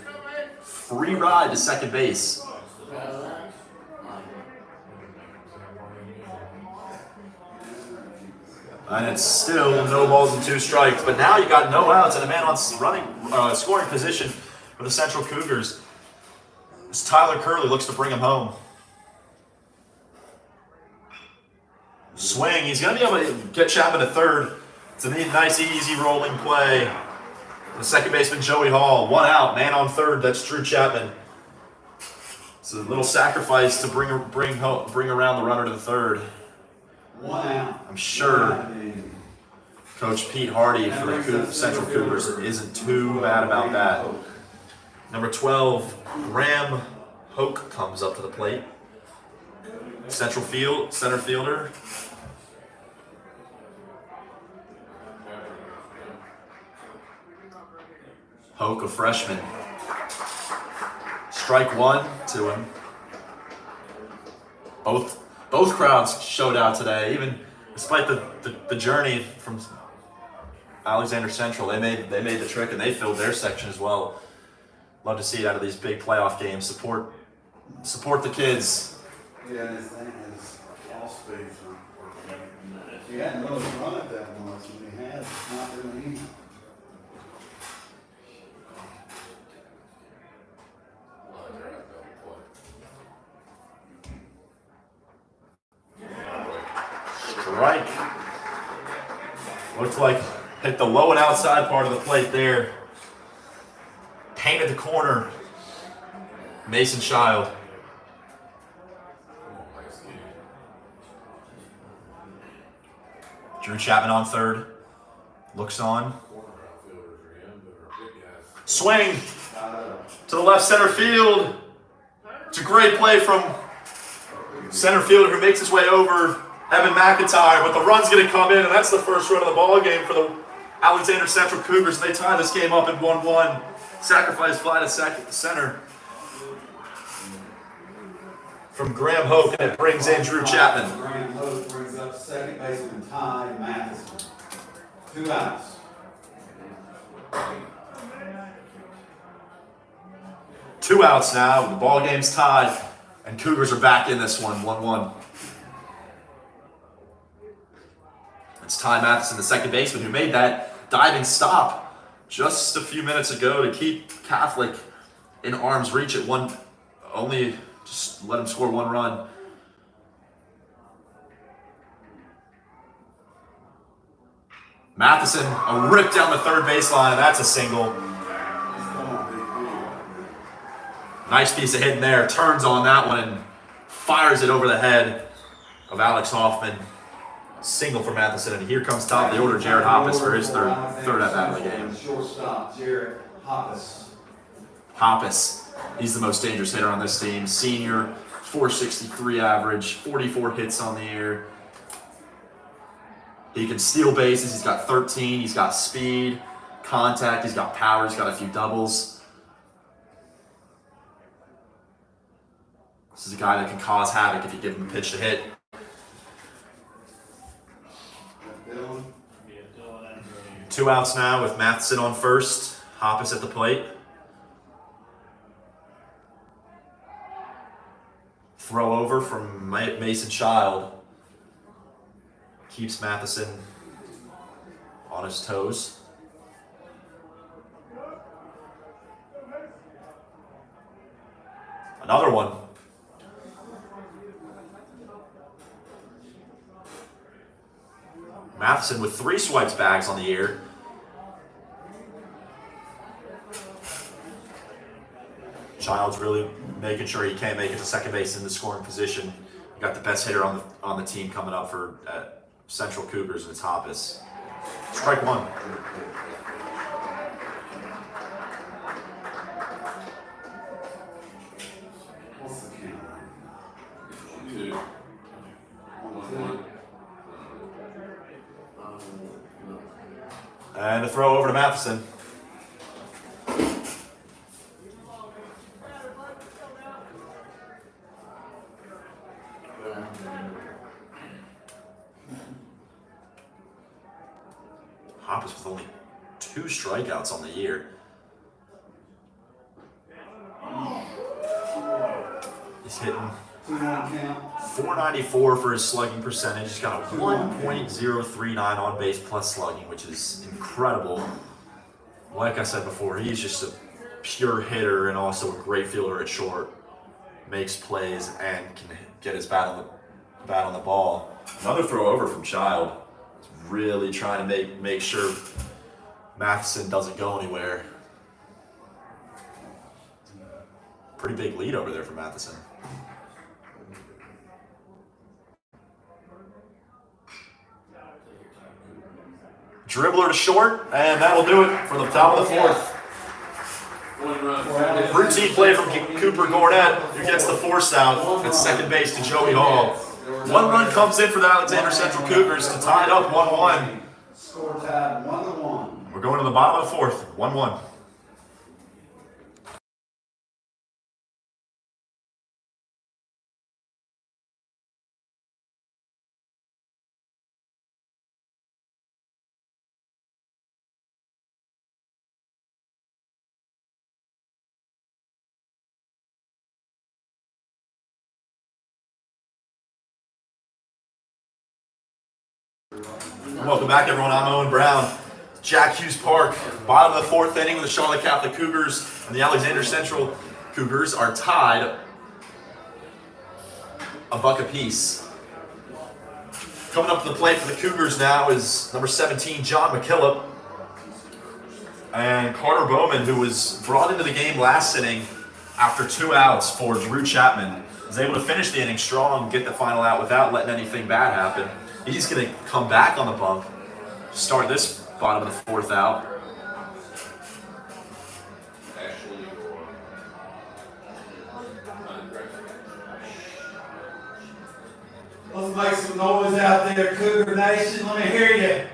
free ride to second base. And it's still no balls and 2 strikes. But now you got no outs and a man on scoring position for the Central Cougars. As Tyler Curley looks to bring him home. Swing. He's going to be able to get Chapman to third. It's a nice, easy rolling play. The second baseman, Joey Hall. 1 out. Man on third. That's Drew Chapman. It's a little sacrifice to bring around the runner to the third. 1 out. I'm sure Coach Pete Hardy for the Central Cougars isn't too bad about that. Number 12, Graham Hoke comes up to the plate. Center fielder. Hoke, a freshman. Strike 1 to him. Both crowds showed out today, even despite the journey from Alexander Central. They made the trek and they filled their section as well. Love to see it out of these big playoff games. Support the kids. Yeah, and his thing is all speeds. He hadn't really run it that much, and he has. It's not doing anything. Strike. Looked like hit the low and outside part of the plate there. Painted the corner. Mason Child. Drew Chapman on third. Looks on. Swing to the left center field. It's a great play from center fielder who makes his way over. Evan McIntyre, but the run's going to come in, and that's the first run of the ball game for the Alexander Central Cougars. They tie this game up at 1-1. Sacrifice fly to center from Graham Hoke, and it brings in Drew Chapman. Graham Hoke brings up second baseman Ty Matheson. 2 outs. 2 outs now. The ball game's tied, and Cougars are back in this one, 1-1. It's Ty Matheson, the second baseman, who made that diving stop just a few minutes ago to keep Catholic in arm's reach at just let him score 1 run. Matheson, a rip down the third baseline, and that's a single. Nice piece of hitting there. Turns on that one and fires it over the head of Alex Hoffman. Single for Matheson, and here comes top of the order, Jared Hoppus for his third at bat of the game. Shortstop, Jared Hoppus. Hoppus, he's the most dangerous hitter on this team. Senior, 463 average, 44 hits on the year. He can steal bases, he's got 13, he's got speed, contact, he's got power, he's got a few doubles. This is a guy that can cause havoc if you give him a pitch to hit. Two outs now with Matheson on first, Hoppus at the plate. Throw over from Mason Child. Keeps Matheson on his toes. Another one. Matheson with 3 swipes bags on the year. Child's really making sure he can't make it to second base in the scoring position. You got the best hitter on the team coming up for Central Cougars, and it's Hoppus. Strike one. What's the count? 2. And a throw over to Matheson. Hoppus with only 2 strikeouts on the year. He's hitting 2-1 count. 494 for his slugging percentage. He's got a 1.039 on base plus slugging, which is incredible. Like I said before, he's just a pure hitter and also a great fielder at short. Makes plays and can get his bat on the ball. Another throw over from Child. He's really trying to make sure Matheson doesn't go anywhere. Pretty big lead over there for Matheson. Dribbler to short, and that'll do it for the top of the 4th. 1 run. Routine play from Cooper Gornett, who gets the force out at second base to Joey Hall. 1 run comes in for the Alexander Central Cougars to tie it up 1-1. Score tied 1-1. We're going to the bottom of the 4th, 1-1. Welcome back, everyone. I'm Owen Brown. Jack Hughes Park, bottom of the 4th inning. The Charlotte Catholic Cougars and the Alexander Central Cougars are tied a buck apiece. Coming up to the plate for the Cougars now is number 17, John McKillop. And Carter Bowman, who was brought into the game last inning after 2 outs for Drew Chapman, was able to finish the inning strong and get the final out without letting anything bad happen. He's going to come back on the bump, start this bottom of the 4th out. Let's make some noise out there, Cougar Nation. Let me hear you.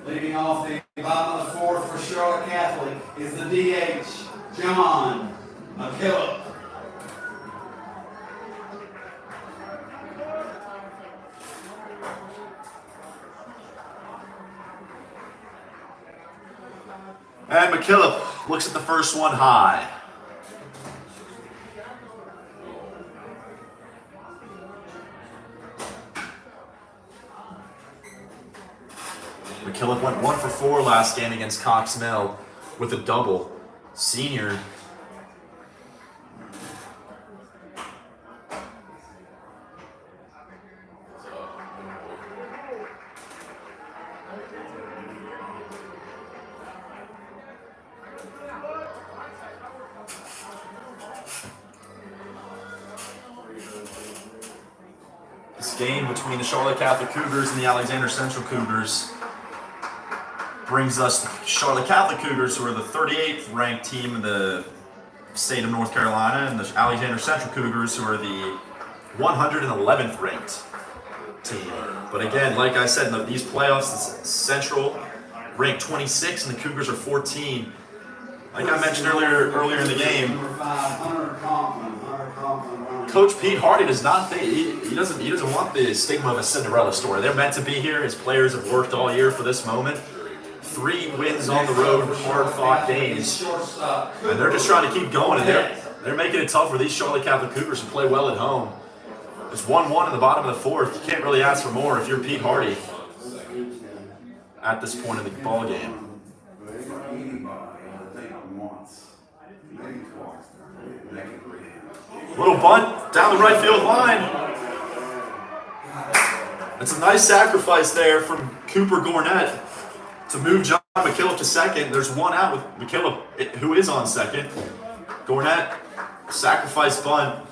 Leading off the bottom of the 4th for Charlotte Catholic is the DH, John McKillop. And McKillop looks at the first one high. McKillop went 1 for 4 last game against Cox Mill. with a double. Senior. This game between the Charlotte Catholic Cougars and the Alexander Central Cougars brings us the Charlotte Catholic Cougars, who are the 38th ranked team in the state of North Carolina, and the Alexander Central Cougars, who are the 111th ranked team. But again, like I said, in these playoffs, the Central ranked 26 and the Cougars are 14. Like I mentioned earlier in the game, Number 5, Hunter Conklin. Coach Pete Hardy does not think he doesn't want the stigma of a Cinderella story. They're meant to be here. His players have worked all year for this moment. 3 wins on the road, hard-fought games, and they're just trying to keep going. And they're making it tough for these Charlotte Catholic Cougars to play well at home. It's 1-1 in the bottom of the fourth. You can't really ask for more if you're Pete Hardy at this point in the ball game. Little bunt down the right field line. It's a nice sacrifice there from Cooper Gornett to move John McKillop to second. There's one out with McKillop, who is on second. Gornett, sacrifice bunt.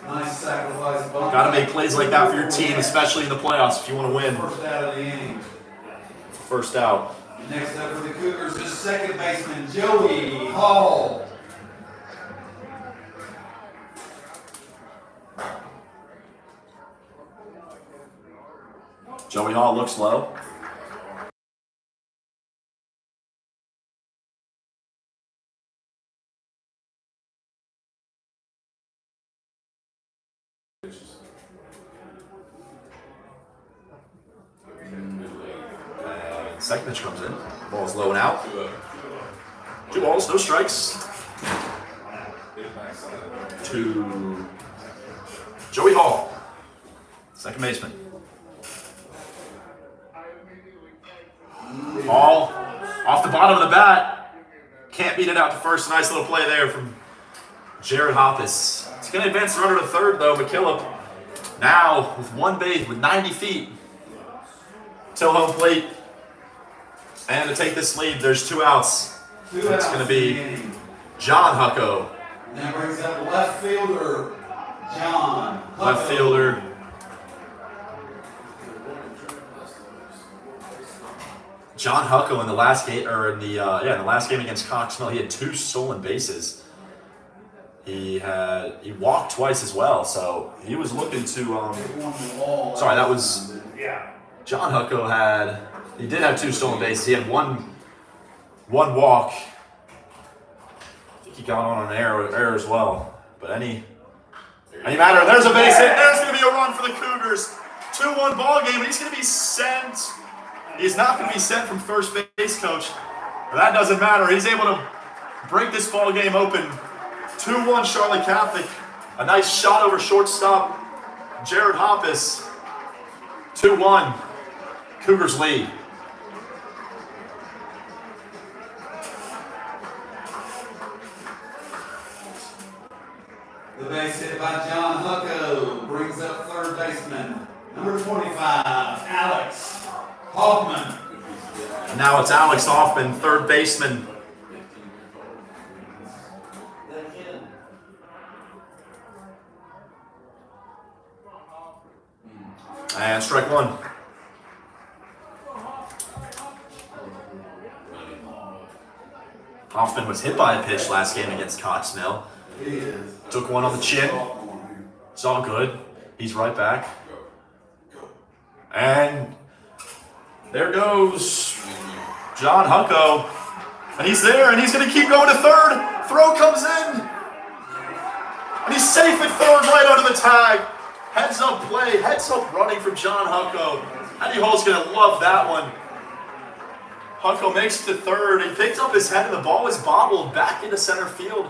Nice sacrifice bunt. Got to make plays like that for your team, especially in the playoffs if you want to win. First out of the inning. First out. Next up for the Cougars is second baseman Joey Hall. Joey Hall looks low. Second pitch comes in. Ball's low and out. 2 balls, no strikes. To Joey Hall, second baseman. Hall off the bottom of the bat. Can't beat it out to first. Nice little play there from Jared Hoppus. It's going to advance the runner to third, though. McKillop now with 1 base, with 90 feet till home plate. And to take this lead, there's 2 outs. It's going to be John Hucko. And that brings up left fielder John Hucko. Left fielder. John Hucko in the last game, or in the last game against Cox Mill, he had 2 stolen bases. He walked twice as well, so he was looking to. Sorry, that was John Hucko he did have 2 stolen bases. He had one walk. I think he got on an error as well. But any matter, there's a base hit. There's going to be a run for the Cougars. 2-1 ball game, and he's going to be sent. He's not going to be sent from first base, coach. But that doesn't matter. He's able to break this ball game open. 2-1 Charlotte Catholic. A nice shot over shortstop Jared Hoppus. 2-1. Cougars lead. The base hit by John Hucko brings up third baseman, number 25, Alex Hoffman. Now it's Alex Hoffman, third baseman. And strike 1. Hoffman was hit by a pitch last game against Cox Mill. Took one on the chin. It's all good. He's right back. And there goes John Hucko. And he's there, and he's going to keep going to third. Throw comes in. And he's safe at third, right under the tag. Heads up play, heads up running from John Hucko. Eddie Hall's going to love that one. Hucko makes it to third. He picked up his head, and the ball was bobbled back into center field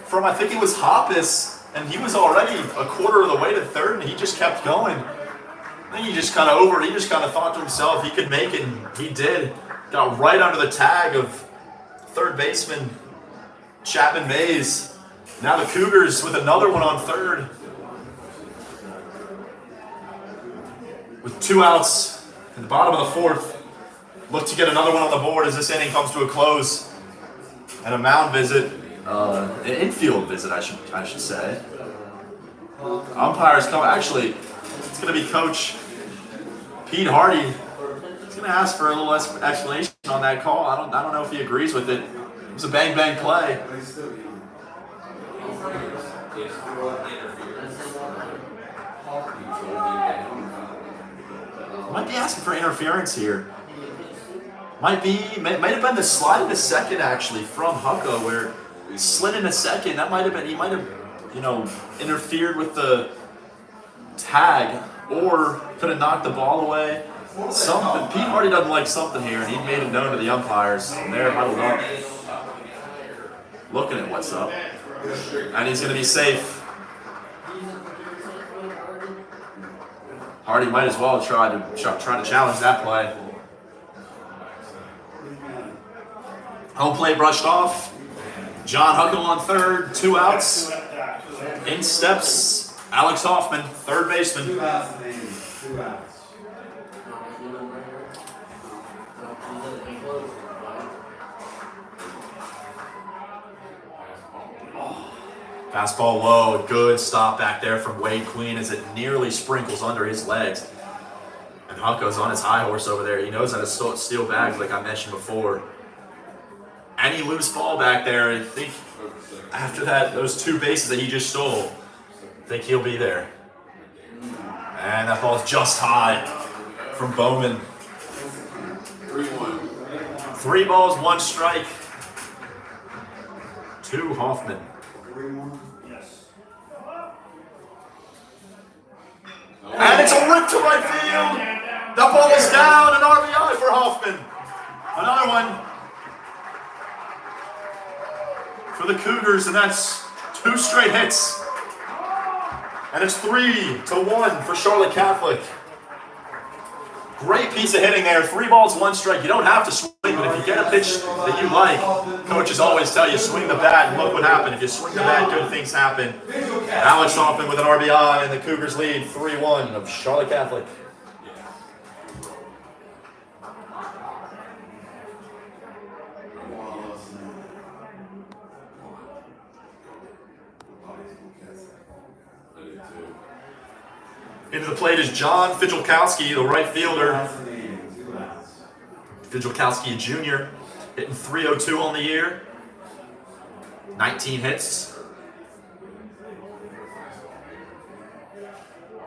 from, I think it was Hoppus, and he was already a quarter of the way to third, and he just kept going. I think he just kind of thought to himself he could make it, and he did. Got right under the tag of third baseman Chapman Mays. Now the Cougars with another one on third. With 2 outs in the bottom of the fourth. Look to get another one on the board as this inning comes to a close. And a mound visit, an infield visit, I should say. Umpires come. Actually, it's going to be Coach Pete Hardy. He's going to ask for a little explanation on that call. I don't know if he agrees with it. It was a bang bang play. Might be asking for interference here. Might have been the slide into second actually from Hucko where he slid into second. That might have been, he might have, interfered with the tag or could have knocked the ball away. Something. Pete Hardy doesn't like something here, and he made it known to the umpires. And they're huddled up, looking at what's up, and he's going to be safe. Hardy might as well try to challenge that play. Home plate brushed off. John Hucko on third, 2 outs. In steps Alex Hoffman, third baseman. 2 outs, Danny. 2 outs. Fastball low, good stop back there from Wade Queen as it nearly sprinkles under his legs. And Hucko's on his high horse over there. He knows how to steal bags like I mentioned before. Any loose ball back there, I think after those 2 bases that he just stole, I think he'll be there. And that ball's just high from Bowman. 3-1. 3 balls, 1 strike to Hoffman. 3-1. Yes. And it's a rip to right field. That ball is down, an RBI for Hoffman. Another one for the Cougars, and that's 2 straight hits. And it's 3-1 for Charlotte Catholic. Great piece of hitting there. 3 balls, 1 strike. You don't have to swing, but if you get a pitch that you like, coaches always tell you swing the bat and look what happened. If you swing the bat, good things happen. Alex Hoffman with an RBI, and the Cougars lead 3-1 of Charlotte Catholic. Into the plate is John Fidjelkowski, the right fielder. Fidjelkowski, a junior, hitting .302 on the year. 19 hits.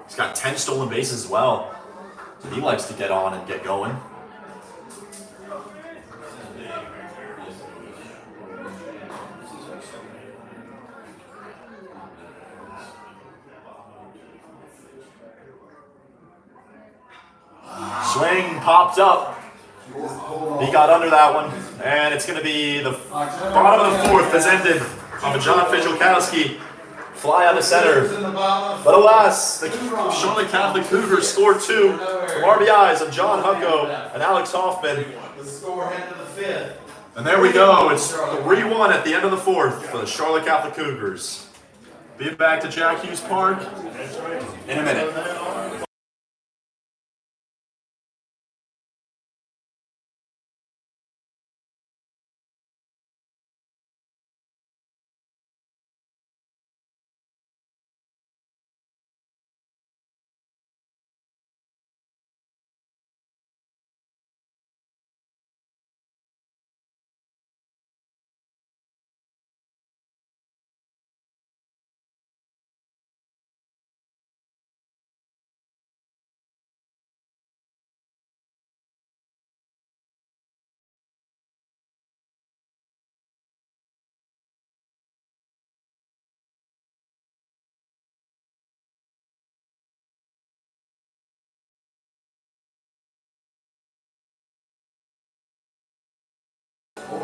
He's got 10 stolen bases as well. So he likes to get on and get going. Swing popped up. He got under that one, and it's going to be the bottom of the fourth has ended off of John Fidjelkowski. Fly out of center. But alas, the Charlotte Catholic Cougars scored 2 from RBIs of John Hucko and Alex Hoffman. The score headed to the 5th. And there we go. It's 3-1 at the end of the fourth for the Charlotte Catholic Cougars. Be back to Jack Hughes Park in a minute.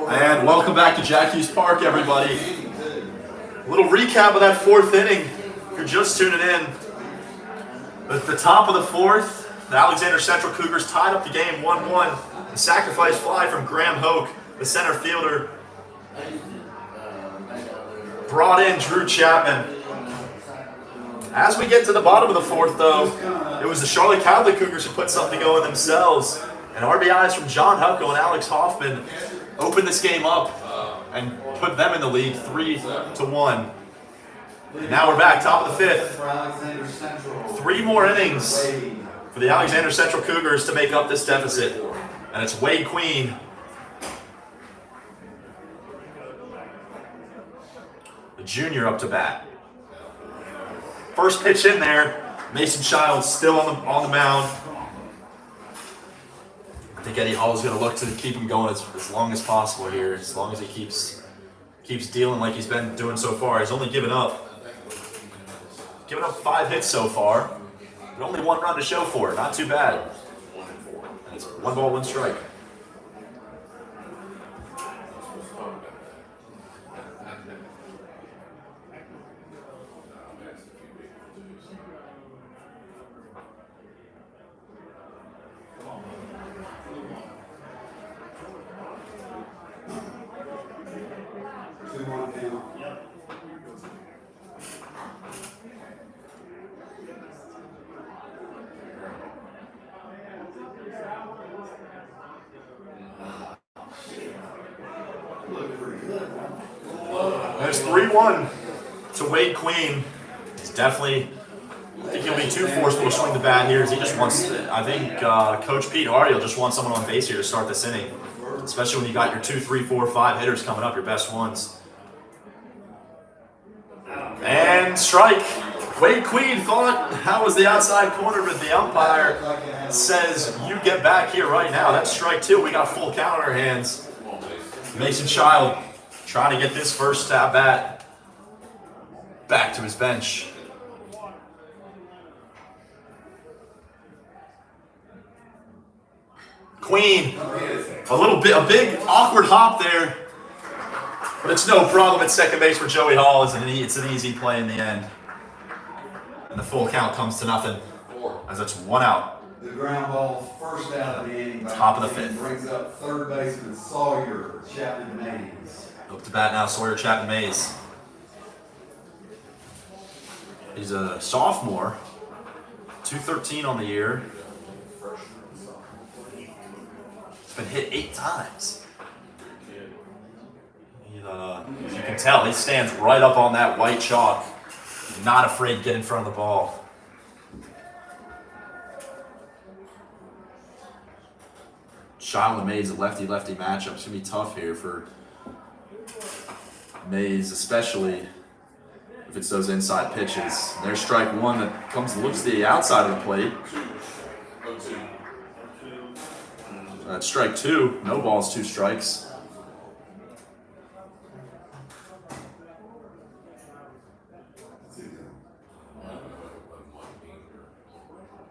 And welcome back to Jack Hughes Park, everybody. A little recap of that 4th inning. If you're just tuning in, at the top of the 4th, the Alexander Central Cougars tied up the game 1-1. The sacrifice fly from Graham Hoke, the center fielder, brought in Drew Chapman. As we get to the bottom of the fourth, though, it was the Charlotte Catholic Cougars who put something going themselves. And RBIs from John Hucko and Alex Hoffman opened this game up and put them in the lead 3-1. Now we're back, top of the fifth. 3 more innings for the Alexander Central Cougars to make up this deficit. And it's Wade Queen. The junior up to bat. First pitch in there. Mason Childs still on the mound. I think Eddie Hall is going to look to keep him going as long as possible here. As long as he keeps dealing like he's been doing so far. He's only given up 5 hits so far, but only 1 run to show for it. Not too bad. It's 1 ball, 1 strike. There's 3-1 to Wade Queen. He's definitely, I think he'll be too forceful to swing the bat here. He just wants, I think Coach Pete Hardy will just want someone on base here to start this inning. Especially when you got your 2, 3, 4, 5 hitters coming up, your best ones. And strike. Wade Queen thought that was the outside corner, but the umpire says, you get back here right now. That's strike 2. We got a full count on our hands. Mason Child trying to get this first at bat back to his bench. Queen, a big awkward hop there, but it's no problem at second base for Joey Hall. It's an easy play in the end. And the full count comes to nothing as it's 1 out. The ground ball, first out of the inning. Top of the fifth. Brings up third baseman Sawyer Chapman Mays. Up to bat now, Sawyer Chapman Mays. He's a sophomore, 213 on the year. He's been hit 8 times. As you can tell, he stands right up on that white chalk. Not afraid to get in front of the ball. Child and Mays, a lefty-lefty matchup. It's going to be tough here for Mays, especially if it's those inside pitches. There's strike 1 that looks to the outside of the plate. That's strike 2. No balls, 2 strikes.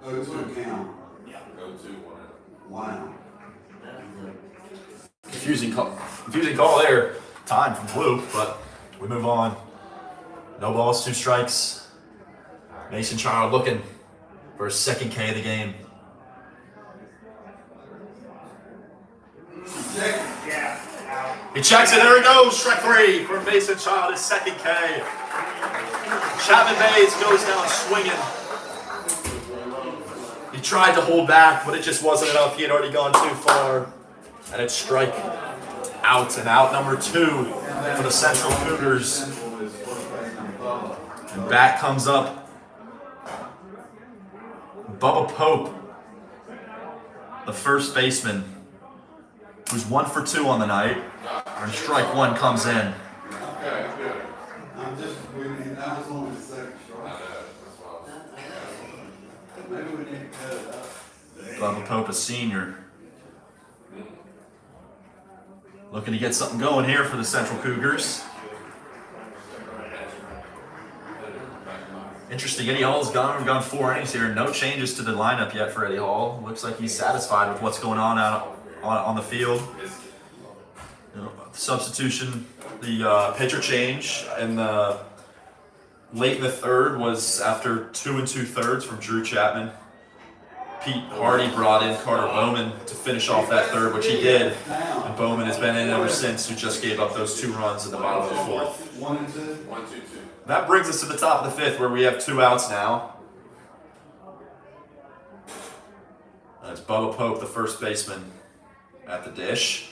Go to a count. Wow. Confusing call there. Time from Blue, but we move on. No balls, 2 strikes. Mason Child looking for his second K of the game. He checks it, there he goes, strike 3 for Mason Child, his second K. Chapman Mays goes down swinging. He tried to hold back, but it just wasn't enough. He had already gone too far. And it's strike out, and out number 2 for the Central Cougars. And back comes up Bubba Pope, the first baseman, who's 1 for 2 on the night. And strike 1 comes in. Okay, good. I'm just waiting. That was only the second strike. Maybe we need to cut it up. Bubba Pope, a senior. Looking to get something going here for the Central Cougars. Interesting, Eddie Hall's gone 4 innings here. No changes to the lineup yet for Eddie Hall. Looks like he's satisfied with what's going on out on the field. Substitution, the pitcher change in the late in the third was after 2 2/3 from Drew Chapman. Pete Hardy brought in Carter Bowman to finish off that third, which he did. And Bowman has been in ever since, who just gave up those 2 runs in the bottom of the 4th. 1 and 2. That brings us to the top of the 5th, where we have 2 outs now. That's Bubba Pope, the first baseman, at the dish.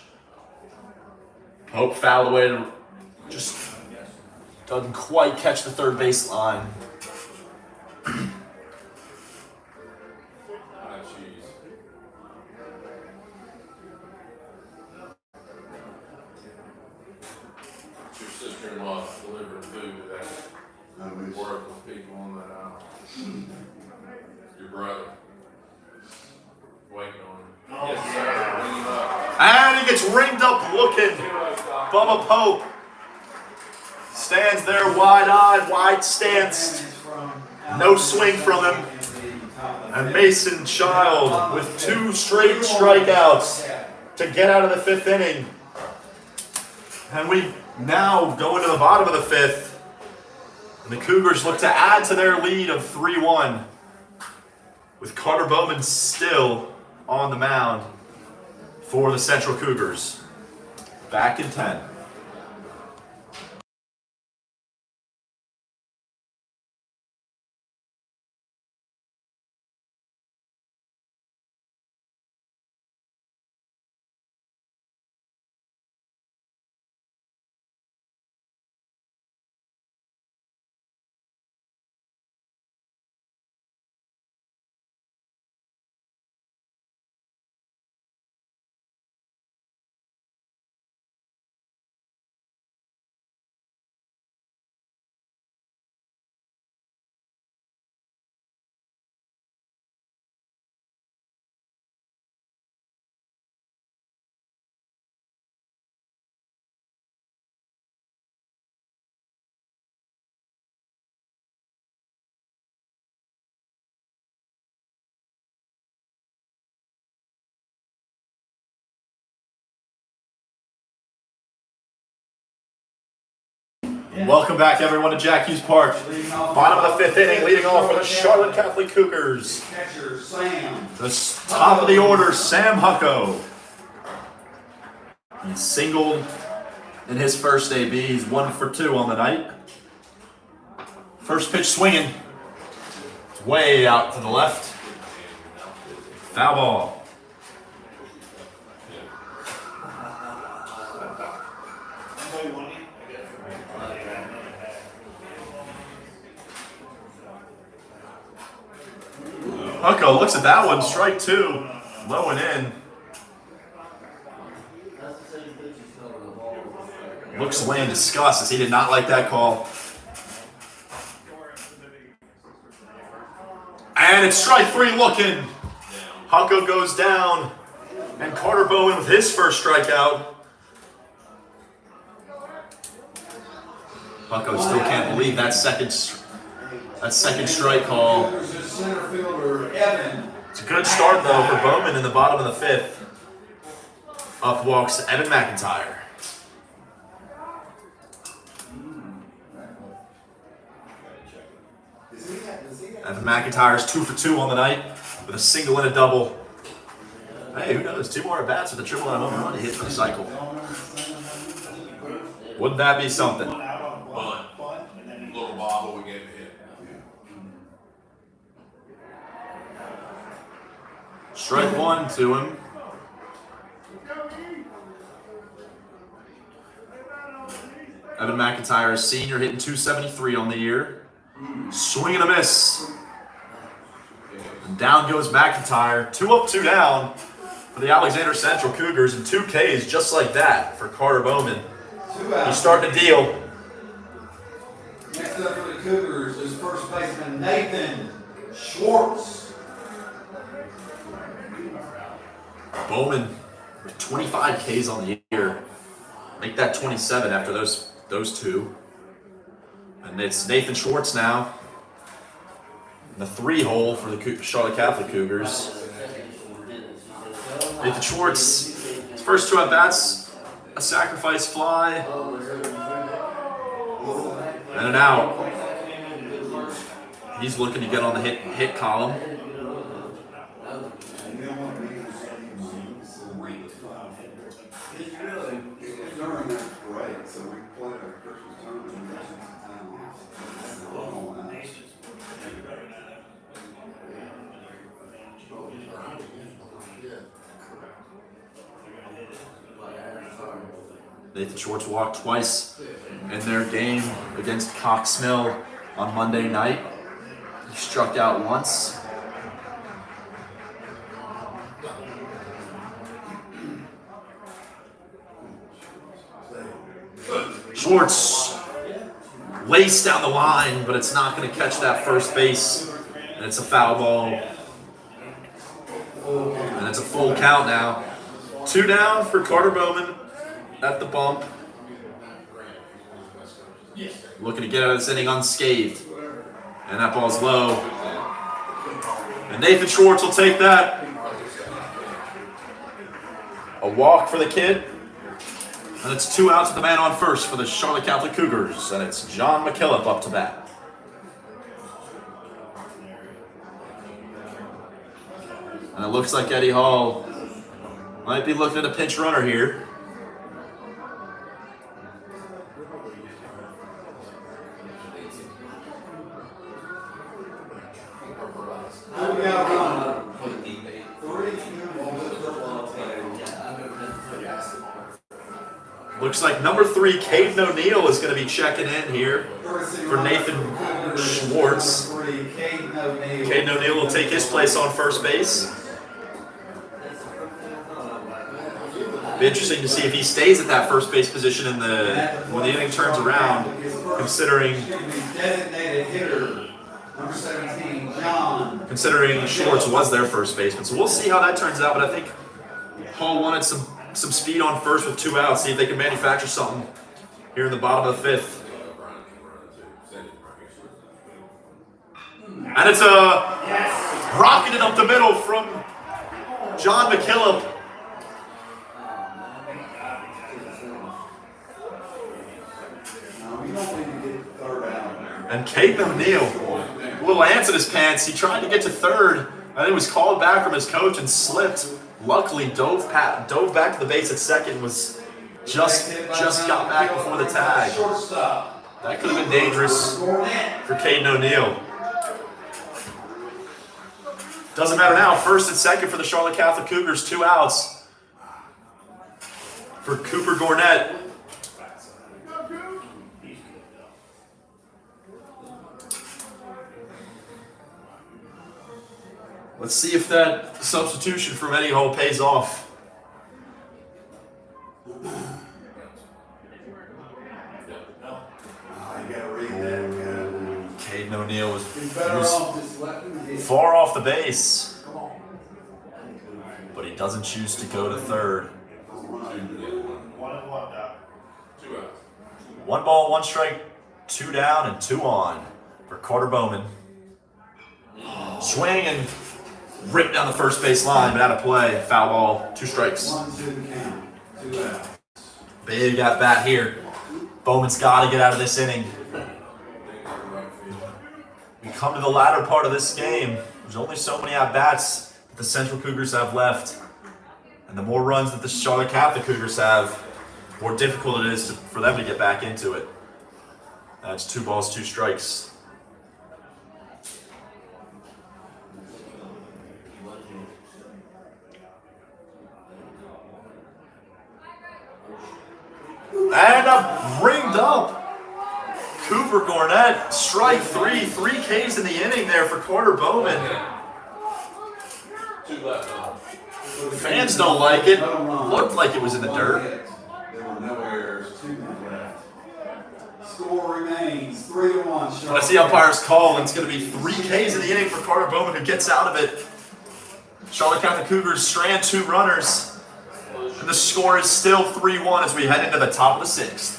Pope fouled away to just doesn't quite catch the third base line. Your sister-in-law delivering food today. Work with people on that aisle. Your brother. Waiting on him. Yes, sir. Bring him up. And he gets ringed up looking. Bubba Pope stands there wide-eyed, wide stance. No swing from him. And Mason Child with 2 straight strikeouts to get out of the 5th inning. And we now go into the bottom of the 5th. And the Cougars look to add to their lead of 3-1. With Carter Bowman still on the mound for the Central Cougars. Back in 10. Welcome back, everyone, to Jack Hughes Park. Bottom of the 5th inning, leading off for the Charlotte Catholic Cougars. Catcher Sam. The top of the order, Sam Hucko. He singled in his first AB. He's 1 for 2 on the night. First pitch swinging. It's way out to the left. Foul ball. Hucko looks at that one, strike 2, low and in. Looks away in disgust as he did not like that call. And it's strike 3 looking. Hucko goes down, and Carter Bowen with his first strikeout. Hucko still can't believe that second strike call. Center fielder Evan. It's a good start, though, for Bowman in the bottom of the 5th. Up walks Evan McIntyre. Evan McIntyre's 2 for 2 on the night with a single and a double. Hey, who knows? 2 more at-bats with a triple and a home run to hit for the cycle. Wouldn't that be something? Bunt. Little bobble, we gave a hit. Strike 1 to him. Evan McIntyre, senior, hitting .273 on the year. Swing and a miss. And down goes McIntyre. 2 up, 2 down for the Alexander Central Cougars, and 2 Ks just like that for Carter Bowman. 2 outs. He's starting to deal. Next up for the Cougars is first baseman Nathan Schwartz. Bowman with 25 Ks on the year. Make that 27 after those 2. And it's Nathan Schwartz now in the 3 hole for the Charlotte Catholic Cougars. Nathan Schwartz, his first 2 at-bats, a sacrifice fly, and an out. He's looking to get on the hit column. Nathan Schwartz walked twice in their game against Cox Mill on Monday night. He struck out once. Schwartz laced down the line, but it's not going to catch that first base. And it's a foul ball. And it's a full count now. 2 down for Carter Bowman at the bump. Looking to get out of this inning unscathed. And that ball's low. And Nathan Schwartz will take that. A walk for the kid. And it's 2 outs with the man on first for the Charlotte Catholic Cougars. And it's John McKillop up to bat. And it looks like Eddie Hall might be looking at a pinch runner here. Looks like number 3, Caden O'Neill, is going to be checking in here for Nathan Schwartz. Caden O'Neill will take his place on first base. Be interesting to see if he stays at that first base position when the inning turns around, considering Schwartz was their first baseman. So we'll see how that turns out, but I think Hall wanted some speed on first with 2 outs, see if they can manufacture something here in the bottom of the 5th. And it's a rocketed up the middle from John McKillop. And Caden O'Neill, a little ants in his pants. He tried to get to third. I think he was called back from his coach and slipped. Luckily, dove back to the base at second. Was just got back before the tag. That could have been dangerous for Caden O'Neill. Doesn't matter now. First and second for the Charlotte Catholic Cougars. 2 outs for Cooper Gornett. Let's see if that substitution from Eddie Hall pays off. Caden O'Neill was far off the base, but he doesn't choose to go to third. 1 ball, 1 strike, 2 down, and 2 on for Carter Bowman. Swing and ripped down the first base line, but out of play. Foul ball, 2 strikes. Big at bat here. Bowman's got to get out of this inning. We come to the latter part of this game. There's only so many at-bats that the Central Cougars have left. And the more runs that the Charlotte Catholic Cougars have, the more difficult it is for them to get back into it. That's 2 balls, 2 strikes. And a ringed up Cooper Gornett, strike 3, 3 Ks in the inning there for Carter Bowman. 2 left. Fans don't like it. Looked like it was in the dirt. There were no errors, 2 men left. Score remains 3-1. But I see umpires call, and it's going to be 3 Ks in the inning for Carter Bowman, who gets out of it. Charlotte Catholic Cougars strand 2 runners. And the score is still 3-1 as we head into the top of the 6th.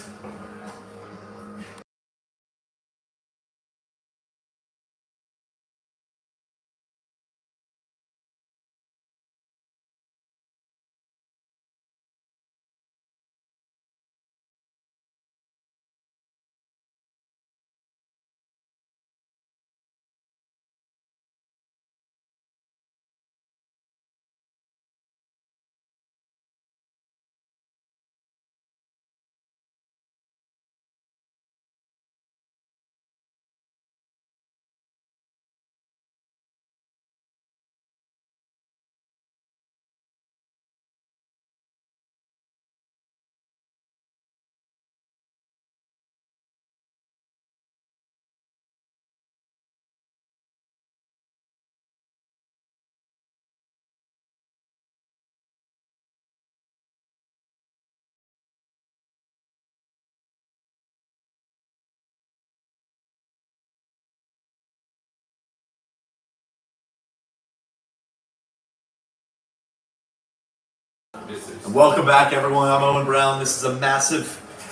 And welcome back, everyone. I'm Owen Brown. This is a massive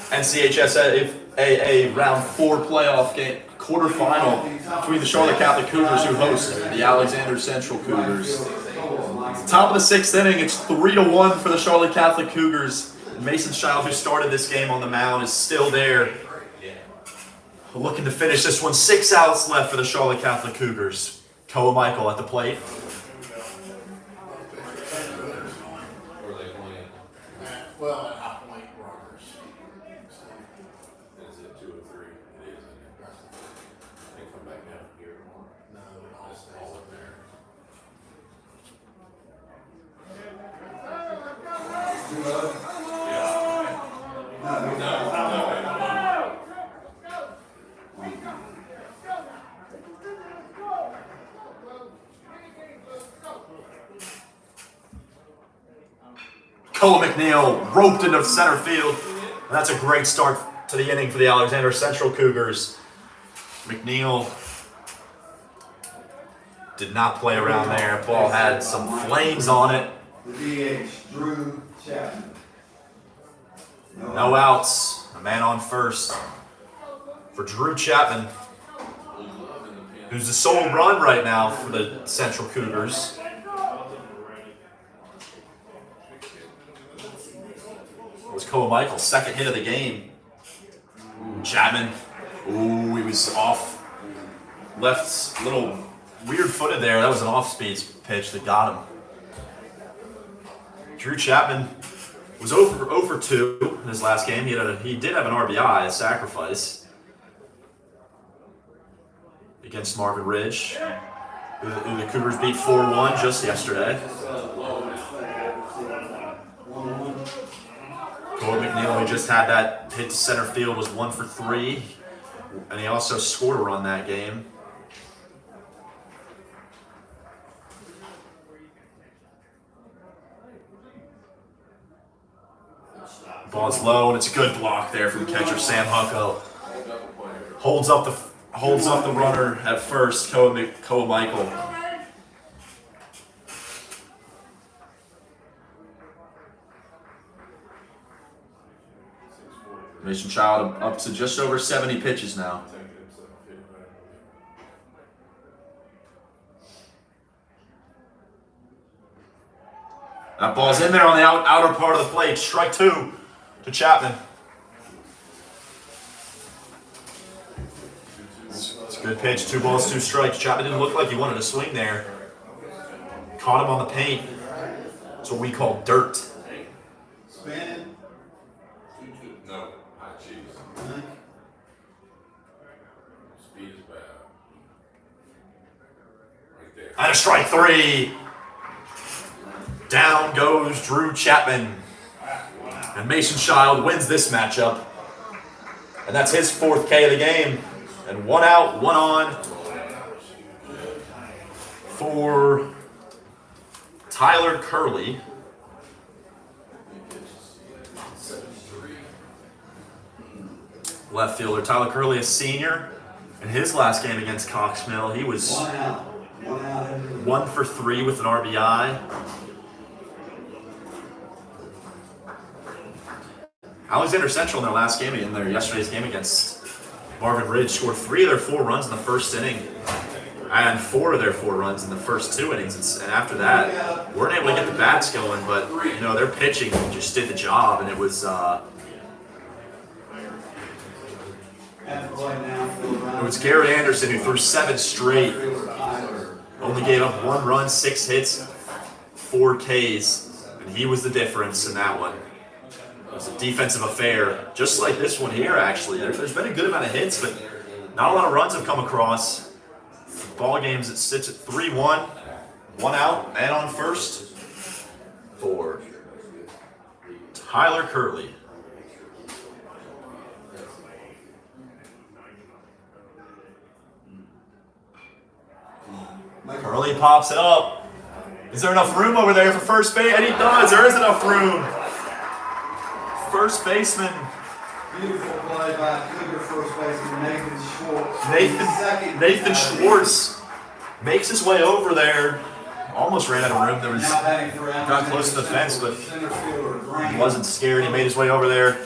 NCHSAA Round 4 playoff game, quarterfinal between the Charlotte Catholic Cougars, who host the Alexander Central Cougars. Top of the 6th inning, it's 3-1 for the Charlotte Catholic Cougars. Mason Child, who started this game on the mound, is still there, looking to finish this one. 6 outs left for the Charlotte Catholic Cougars. Koa Michael at the plate. Well, at High Point Rockers. Is it 2 or 3? It is. They come back down here tomorrow. No, it all stays up there. Koa McNeil roped into center field. And that's a great start to the inning for the Alexander Central Cougars. McNeil did not play around there. Ball had some flames on it. The DH, Drew Chapman. No outs. A man on first for Drew Chapman, who's the sole run right now for the Central Cougars. It was Koa Michael's second hit of the game. Chapman, ooh, he was off. Left, little weird footed there. That was an off-speed pitch that got him. Drew Chapman was 0 for 2 in his last game. He did have an RBI, a sacrifice, against Marvin Ridge, who the Cougars beat 4-1 just yesterday. Koa McNeil, who just had that hit to center field, was 1 for 3, and he also scored a run that game. Ball's low, and it's a good block there from catcher Sam Hucko. Holds up the runner at first, Koa Michael. Mason Child up to just over 70 pitches now. That ball's in there on the outer part of the plate. Strike 2 to Chapman. It's a good pitch. 2 balls, 2 strikes. Chapman didn't look like he wanted to swing there. Caught him on the paint. It's what we call dirt. Spinning. No, hot cheese. Speed is bad. Right there. And a strike 3. Down goes Drew Chapman. And Mason Child wins this matchup. And that's his 4th K of the game. And 1 out, 1 on for Tyler Curley. Left fielder Tyler Curley, a senior. In his last game against Cox Mill, he was 1 out. 1 for 3 with an RBI. Alexander Central in their yesterday's game against Marvin Ridge, scored 3 of their 4 runs in the first inning, and 4 of their 4 runs in the first 2 innings. And after that, weren't able to get the bats going, but their pitching just did the job, and it was Garrett Anderson who threw 7 straight, only gave up 1 run, 6 hits, 4 Ks, and he was the difference in that one. It was a defensive affair, just like this one here, actually. There's been a good amount of hits, but not a lot of runs have come across. Ball games, it sits at 3-1. 1 out, man on first for Tyler Curley. Curley pops it up. Is there enough room over there for first base? And he does. There is enough room. First baseman. Beautiful play by Cougar first baseman Nathan Schwartz. Nathan Schwartz makes his way over there. almost ran out of room. There was Now batting for Allen, got close to the fence, but center fielder Graham. he wasn't scared. He made his way over there.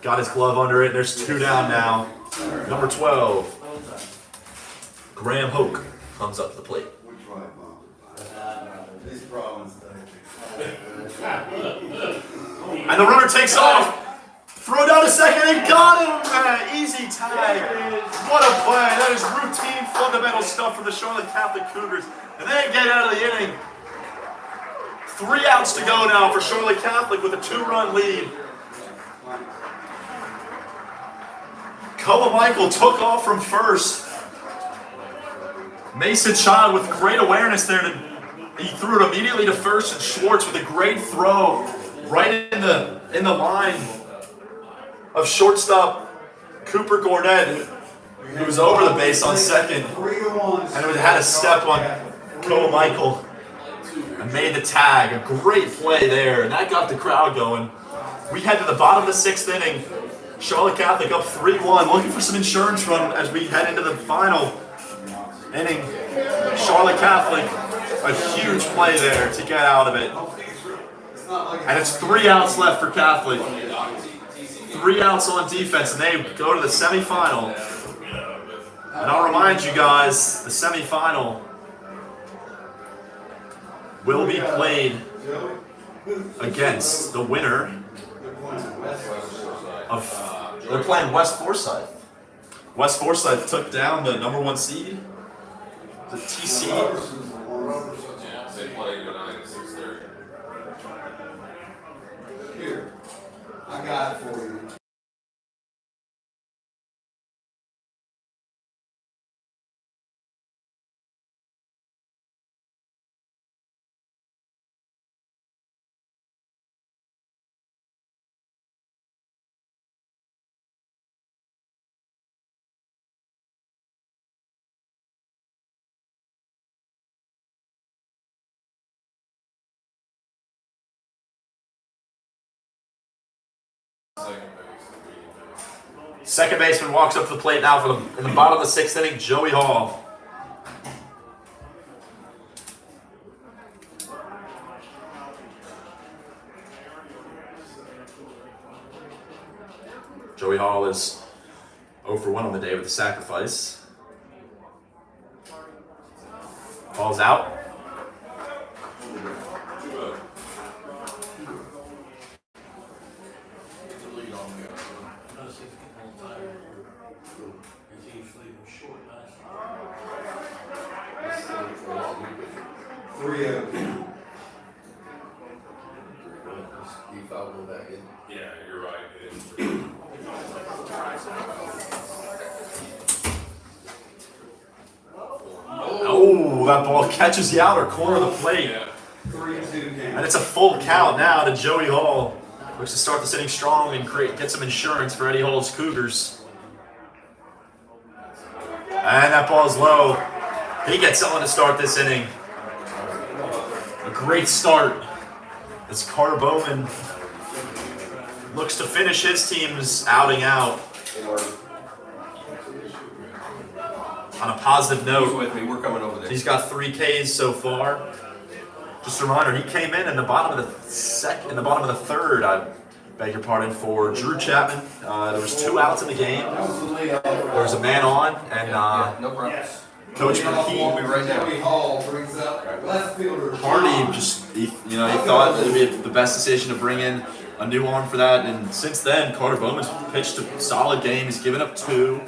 Got his glove under it. There's 2 down now. Number 12, Graham Hoke comes up to the plate. Which way, Mom? These problems. And the runner takes off. Throw down to second and got him. Easy tag. What a play. That is routine, fundamental stuff for the Charlotte Catholic Cougars. And they get out of the inning. 3 outs to go now for Charlotte Catholic with a 2-run lead. Koa Michael took off from first. Mason Child with great awareness there. He threw it immediately to first, and Schwartz with a great throw right in the line of shortstop Cooper Gordet, who was over the base on second, and it had a step on Koa Michael and made the tag. A great play there, and that got the crowd going. We head to the bottom of the 6th inning. Charlotte Catholic up 3-1, looking for some insurance run as we head into the final inning. Charlotte Catholic, a huge play there to get out of it. And it's 3 outs left for Catholic. 3 outs on defense, and they go to the semifinal. And I'll remind you guys, the semifinal will be played against the winner of, they're playing West Forsyth. West Forsyth took down the number 1 seed, the TC. Yeah, they play tonight at 6:30. Here, I got it for you. Second baseman walks up to the plate now for in the bottom of the 6th inning, Joey Hall. Joey Hall is 0 for 1 on the day with a sacrifice. Ball's out. Yeah, you're right. It is. Oh, that ball catches the outer corner of the plate. Yeah. 3-2 game. And it's a full count now to Joey Hall. Looks to start this inning strong and get some insurance for Eddie Hall's Cougars. And that ball's low. He gets someone to start this inning. A great start as Carter Bowman looks to finish his team's outing out on a positive note. With me, we're coming over there. He's got 3 Ks so far. Just a reminder, he came in the bottom of the bottom of the 3rd, I beg your pardon, for Drew Chapman. There was 2 outs in the game. There was a man on, and No problem. Coach McKee, We'll be right down. Joey Hall brings up left fielder. Hardy he thought it would be the best decision to bring in a new arm for that, and since then, Carter Bowman's pitched a solid game. He's given up 2.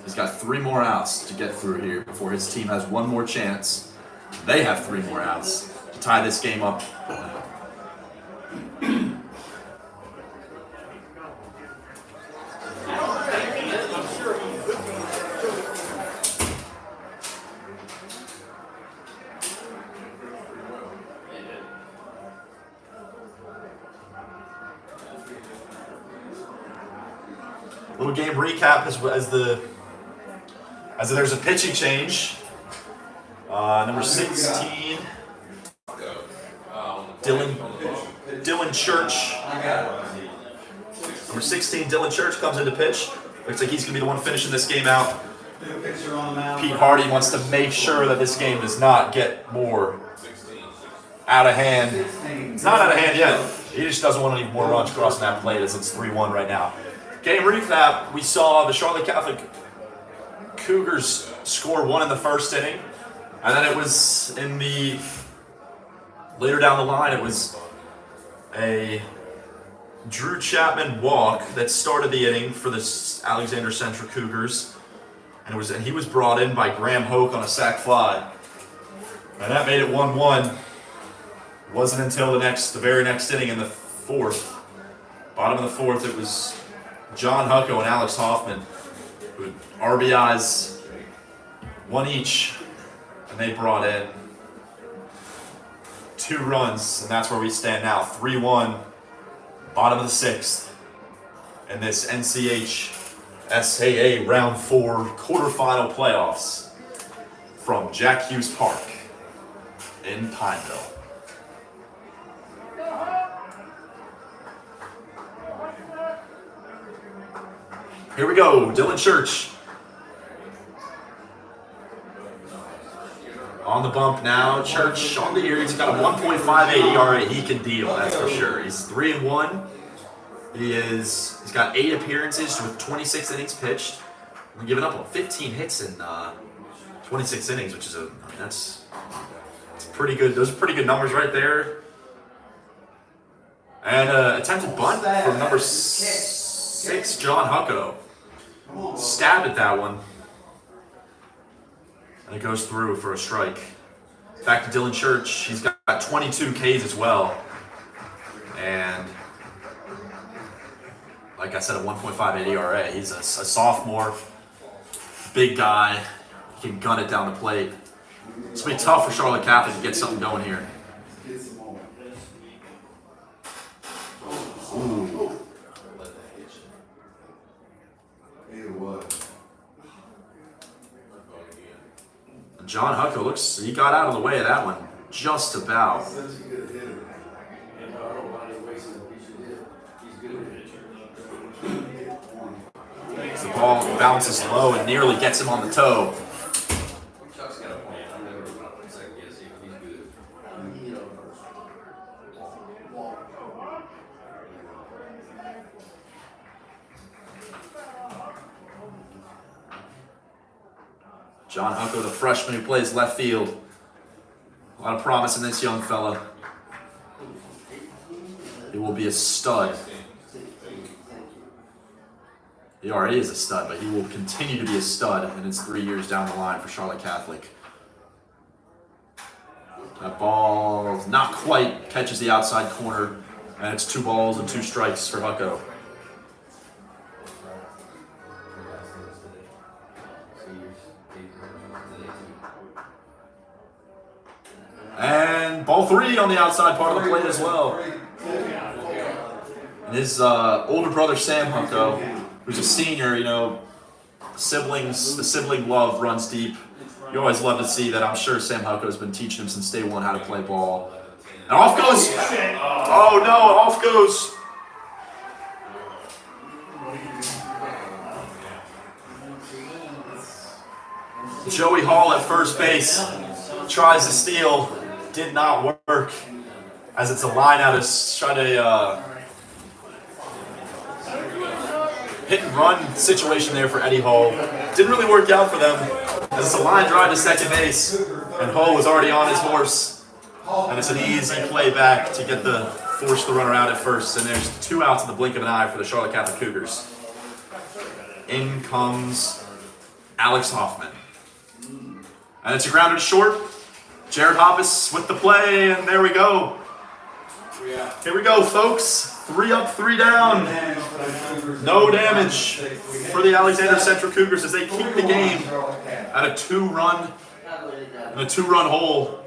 He's got 3 more outs to get through here before his team has 1 more chance. They have 3 more outs to tie this game up. Little game recap as there's a pitching change. Number 16, Dylan Church. Number 16, Dylan Church comes into pitch Looks like he's going to be the one finishing this game out. Do a picture on the mound. Pete Hardy wants to make sure that this game does not get more out of hand. It's not out of hand yet. He just doesn't want any more runs crossing that plate as it's 3-1 right now. Game recap, we saw the Charlotte Catholic Cougars score 1 in the first inning. And then it was in the, later down the line, it was a Drew Chapman walk that started the inning for the Alexander Central Cougars. And he was brought in by Graham Hoke on a sac fly. And that made it 1-1. It wasn't until the very next inning in the fourth, bottom of the fourth, it was John Hucko and Alex Hoffman who had RBIs, one each, and they brought in 2 runs, and that's where we stand now, 3-1, bottom of the sixth, in this NCHSAA Round 4 quarterfinal playoffs from Jack Hughes Park in Pineville. Here we go, Dylan Church. On the bump now, Church on the year. He's got a 1.58 ERA. He can deal, that's for sure. He's 3-1. He's got 8 appearances with 26 innings pitched. We're giving up 15 hits in 26 innings, which is that's pretty good. Those are pretty good numbers right there. And attempted bunt from number 6, John Hucko. Stabbed at that one. And it goes through for a strike. Back to Dylan Church. He's got 22 Ks as well. And like I said, a 1.58 ERA. He's a sophomore, big guy. He can gun it down the plate. It's going to be tough for Charlotte Catholic to get something going here. Ooh. John Hucko he got out of the way of that one, just about. The ball bounces low and nearly gets him on the toe. John Hucko, the freshman who plays left field. A lot of promise in this young fella. He will be a stud. He already is a stud, but he will continue to be a stud in his 3 years down the line for Charlotte Catholic. That ball not quite catches the outside corner, and it's 2 balls and 2 strikes for Hucko. And ball 3 on the outside part of the plate as well. And his older brother Sam Hucko, who's a senior, the sibling love runs deep. You always love to see that. I'm sure Sam Hucko's been teaching him since day one how to play ball. And off goes. Oh no, off goes. Joey Hall at first base tries to steal. Did not work, as it's a line out of try to hit and run situation there for Eddie Hall. Didn't really work out for them, as it's a line drive to second base, and Hall was already on his horse, and it's an easy play back to force the runner out at first, and there's 2 outs in the blink of an eye for the Charlotte Catholic Cougars. In comes Alex Hoffman, and it's a grounded short. Jared Hoppus with the play, and there we go. Here we go, folks. 3 up, 3 down. No damage for the Alexander Central Cougars as they keep the game at a 2-run hole.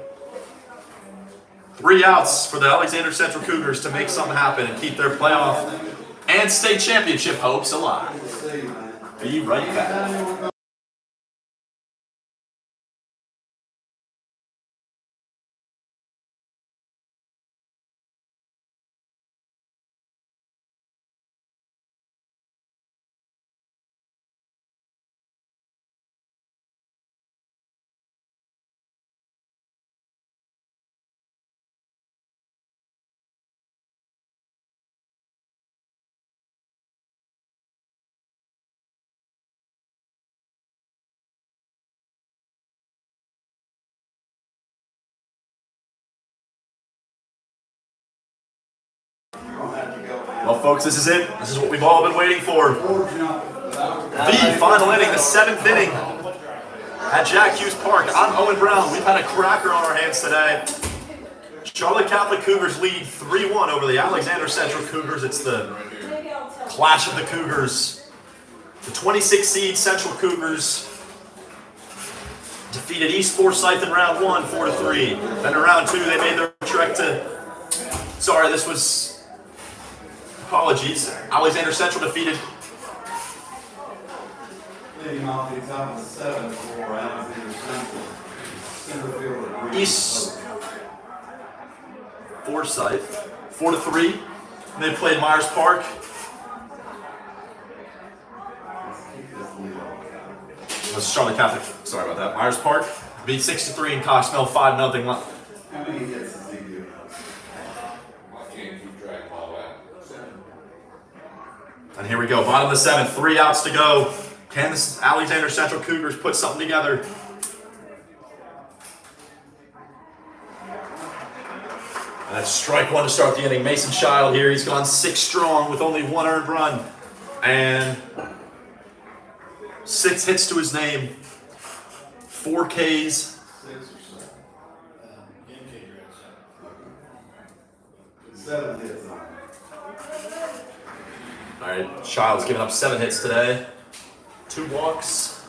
3 outs for the Alexander Central Cougars to make something happen and keep their playoff and state championship hopes alive. Be right back. Well, folks, this is it. This is what we've all been waiting for. The final inning, the 7th inning at Jack Hughes Park. I'm Owen Brown. We've had a cracker on our hands today. Charlotte Catholic Cougars lead 3-1 over the Alexander Central Cougars. It's the clash of the Cougars. The 26 seed Central Cougars defeated East Forsyth in round 1, 4-3. Then in round 2, they made their trek to... Sorry, this was... Apologies. Alexander Central defeated... Leading off the top of the 7 for Alexander Central. Center fielder. East Forsyth, 4-3. And they played Myers Park. That's Charlotte Catholic. Sorry about that. Myers Park beat 6-3 and Costmell 5-0. How many hits does he do? I can't keep track of all that. And here we go. Bottom of the 7th. 3 outs to go. Can the Alexander Central Cougars put something together? That's strike 1 to start the inning. Mason Child here. He's gone 6 strong with only 1 earned run. And 6 hits to his name. 4 Ks. 6 or 7. 7 hits on him. All right, Child's given up 7 hits today. 2 walks,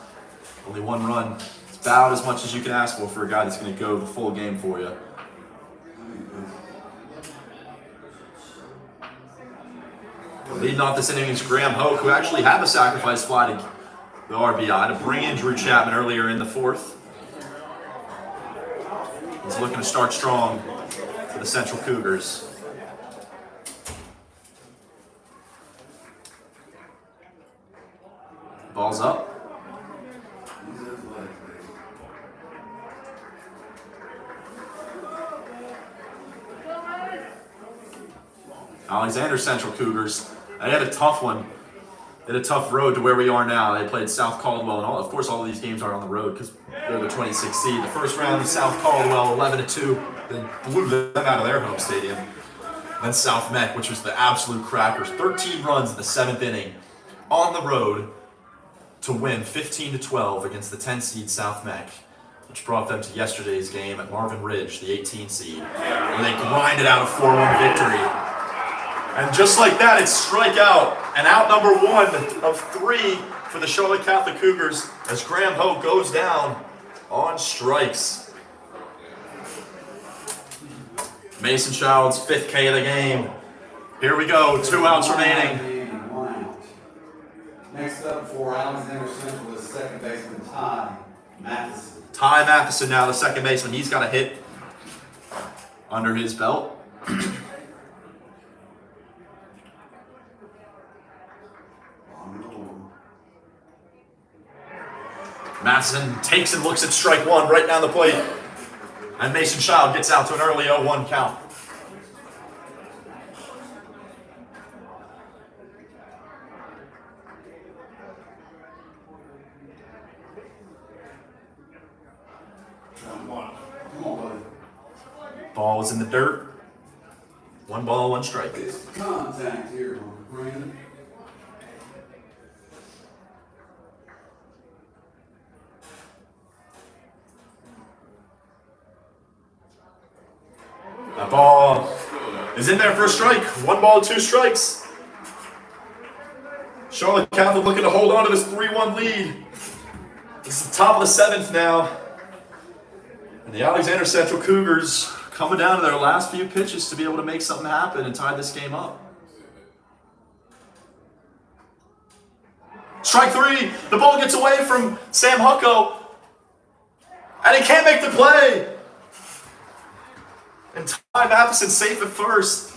only 1 run. It's about as much as you can ask for a guy that's going to go the full game for you. Leading off this inning is Graham Hoke, who actually had the sacrifice fly to the RBI to bring in Drew Chapman earlier in the 4th. He's looking to start strong for the Central Cougars. Ball's up. Alexander Central Cougars. They had a tough one. They had a tough road to where we are now. They played South Caldwell, and of course all of these games are on the road because they're the 26th seed. The first round, South Caldwell, 11-2. Then blew them out of their home stadium. Then South Meck, which was the absolute crackers. 13 runs in the 7th inning on the road to win 15-12 against the 10 seed South Meck, which brought them to yesterday's game at Marvin Ridge, the 18 seed, where they grinded out a 4-1 victory. And just like that, it's strikeout and out number 1 of 3 for the Charlotte Catholic Cougars as Graham Hoke goes down on strikes. Mason Child's 5th K of the game. Here we go, 2 outs remaining. 1 out. Next up for Alexander Central is second baseman Ty Matheson. Ty Matheson now, the second baseman. He's got a hit under his belt. Matheson takes and looks at strike 1 right down the plate. And Mason Child gets out to an early 0-1 count. Come on, buddy. Ball is in the dirt. 1 ball, 1 strike. It's contact here, Brandon. That ball is in there for a strike. 1 ball, 2 strikes. Charlotte Catholic looking to hold on to this 3-1 lead. This is the top of the 7th now. And the Alexander Central Cougars coming down to their last few pitches to be able to make something happen and tie this game up. Strike 3. The ball gets away from Sam Hucko. And he can't make the play. And Ty Matheson safe at first.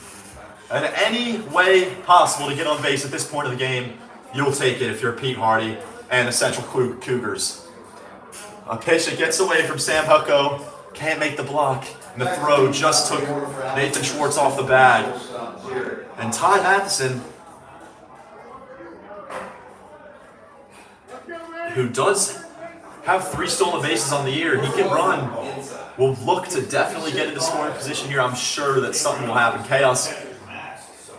And any way possible to get on base at this point of the game, you'll take it if you're Pete Hardy and the Central Cougars. A pitch that gets away from Sam Hucko, can't make the block, and the throw just took Nathan Schwartz off the bag. And Ty Matheson, who does have 3 stolen bases on the year, he can run. Will look to definitely get into scoring position here. I'm sure that something will happen. Chaos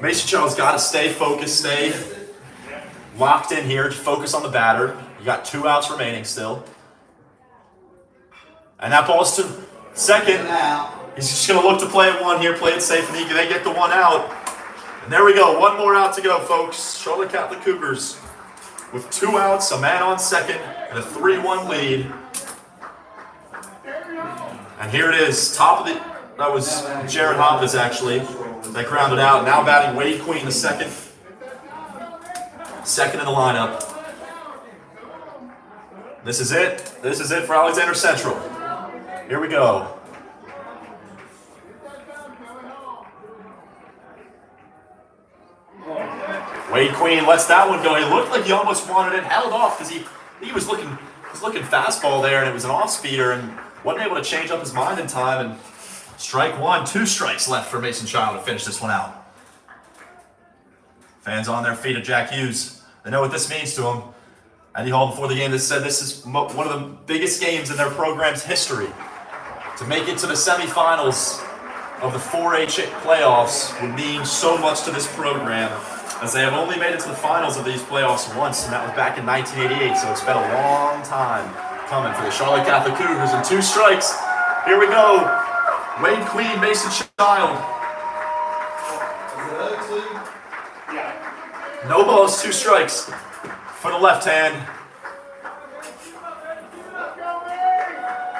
Mason Child's got to stay focused, stay locked in here, focus on the batter. You got 2 outs remaining still. And that ball's to second. He's just going to look to play it 1 here, play it safe, and they get the 1 out. And there we go, 1 more out to go, folks. Charlotte Catholic Cougars with 2 outs, a man on second, and a 3-1 lead. And here it is, top of the, that was Jared Hoppes actually, that grounded out. Now batting Wade Queen, the second in the lineup. This is it for Alexander Central. Here we go. Wade Queen lets that one go. He looked like he almost wanted it, held off because he was looking fastball there, and it was an off speeder, and wasn't able to change up his mind in time. And strike 1, 2 strikes left for Mason Child to finish this one out. Fans on their feet at Jack Hughes. They know what this means to him. Andy Hall before the game said this is one of the biggest games in their program's history. To make it to the semifinals of the 4A playoffs would mean so much to this program, as they have only made it to the finals of these playoffs once, and that was back in 1988, so it's been a long time coming for the Charlotte Catholic Cougars. And 2 strikes. Here we go. Wade Queen, Mason Child. No balls, 2 strikes for the left hand.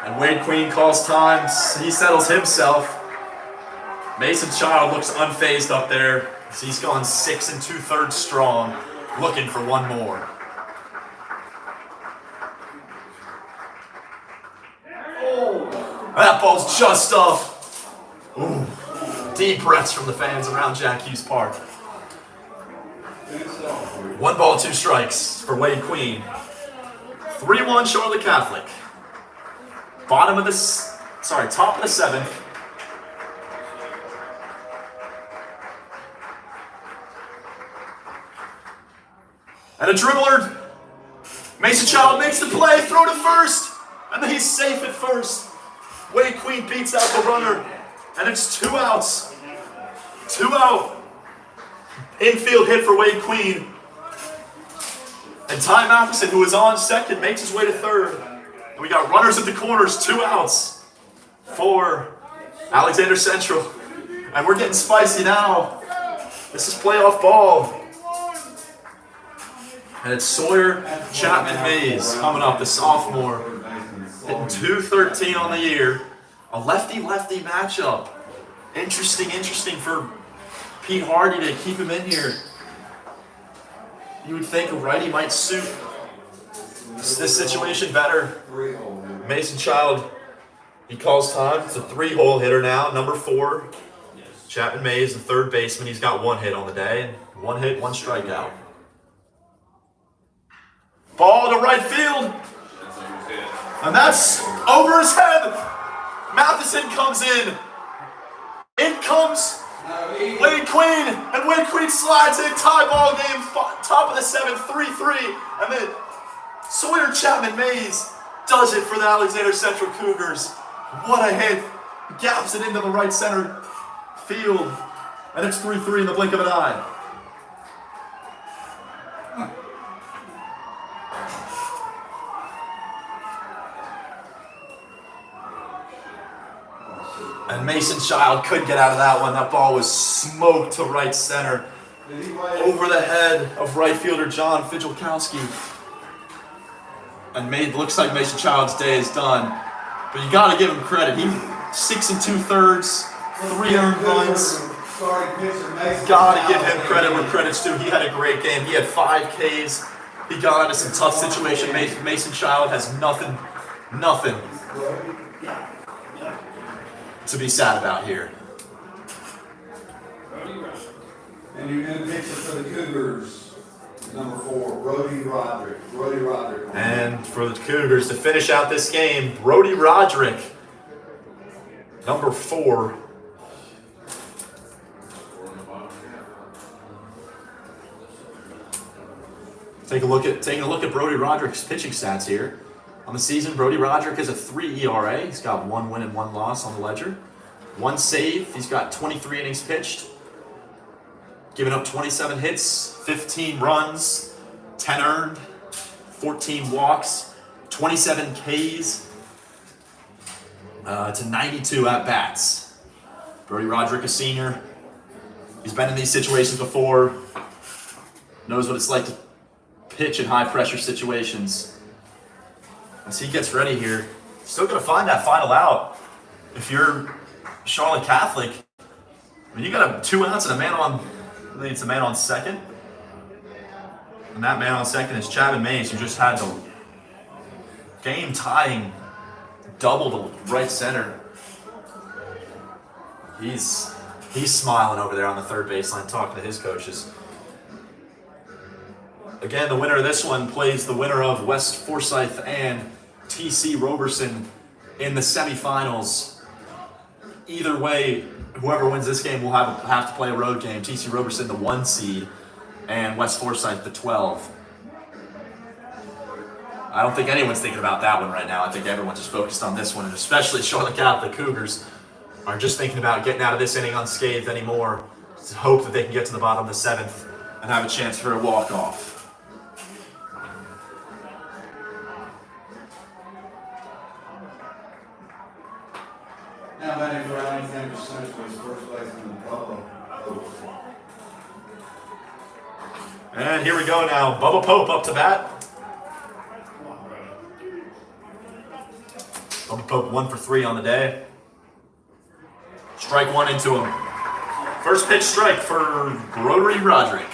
And Wade Queen calls time. He settles himself. Mason Child looks unfazed up there. He's gone 6 2/3 strong, looking for 1 more. That ball's just off. Ooh. Deep breaths from the fans around Jack Hughes Park. 1 ball, 2 strikes for Wade Queen. 3-1 Charlotte Catholic. Top of the 7th. And a dribbler. Mason Child makes the play, throw to first, and then he's safe at first. Wade Queen beats out the runner, and it's 2 outs. 2 out. Infield hit for Wade Queen. And Ty Matheson, who is on second, makes his way to third. And we got runners at the corners, 2 outs for Alexander Central. And we're getting spicy now. This is playoff ball. And it's Sawyer Chapman Mays coming up, the sophomore, hitting .213 on the year. A lefty-lefty matchup. Interesting for Pete Hardy to keep him in here. You would think a righty might suit this situation better. Mason Child, he calls time. It's a 3-hole hitter now, number 4. Chapman Mays, the 3rd baseman. He's got 1 hit on the day. And 1 hit, 1 strikeout. Ball to right field. And that's over his head. Matheson comes in. In comes Wade Queen. And Wade Queen slides in. Tie ball game. Top of the 7th, 3-3. And then Sawyer Chapman Mays does it for the Alexander Central Cougars. What a hit. Gaps it into the right center field. And it's 3-3 in the blink of an eye. And Mason Child couldn't get out of that one. That ball was smoked to right center. Over the head of right fielder John Fidjelkowski. And looks like Mason Child's day is done. But you got to give him credit. He 6 2/3, 3 earned runs. Got to give him credit where credit's due. He had a great game. He had 5 Ks. He got into some tough situation. Mason Child has nothing to be sad about here. And your new pitcher for the Cougars, number 4, Brody Roderick. And for the Cougars to finish out this game, Brody Roderick, number 4. Taking a look at Brody Roderick's pitching stats here. On the season, Brody Roderick has a 3 ERA. He's got 1 win and 1 loss on the ledger. 1 save. He's got 23 innings pitched. giving up 27 hits, 15 runs, 10 earned, 14 walks, 27 Ks, to 92 at-bats. Brody Roderick, a senior. He's been in these situations before, knows what it's like to pitch in high-pressure situations. As he gets ready here, still going to find that final out. If you're Charlotte Catholic, I mean, you got a 2 outs and a man on, I think it's a man on second. And that man on second is Chapman Mays, who just had the game-tying double to right center. He's smiling over there on the third baseline, talking to his coaches. Again, the winner of this one plays the winner of West Forsyth and TC Roberson in the semifinals. Either way, whoever wins this game will have to play a road game. TC Roberson, the 1 seed, and West Forsyth, the 12. I don't think anyone's thinking about that one right now. I think everyone's just focused on this one, and especially Charlotte Catholic Cougars are just thinking about getting out of this inning unscathed anymore. Just hope that they can get to the bottom of the 7th and have a chance for a walk-off. Now batting for Alexander Central is first baseman Bubba Pope. And here we go now. Bubba Pope up to bat. Bubba Pope 1 for 3 on the day. Strike 1 into him. First pitch strike for Brody Roderick.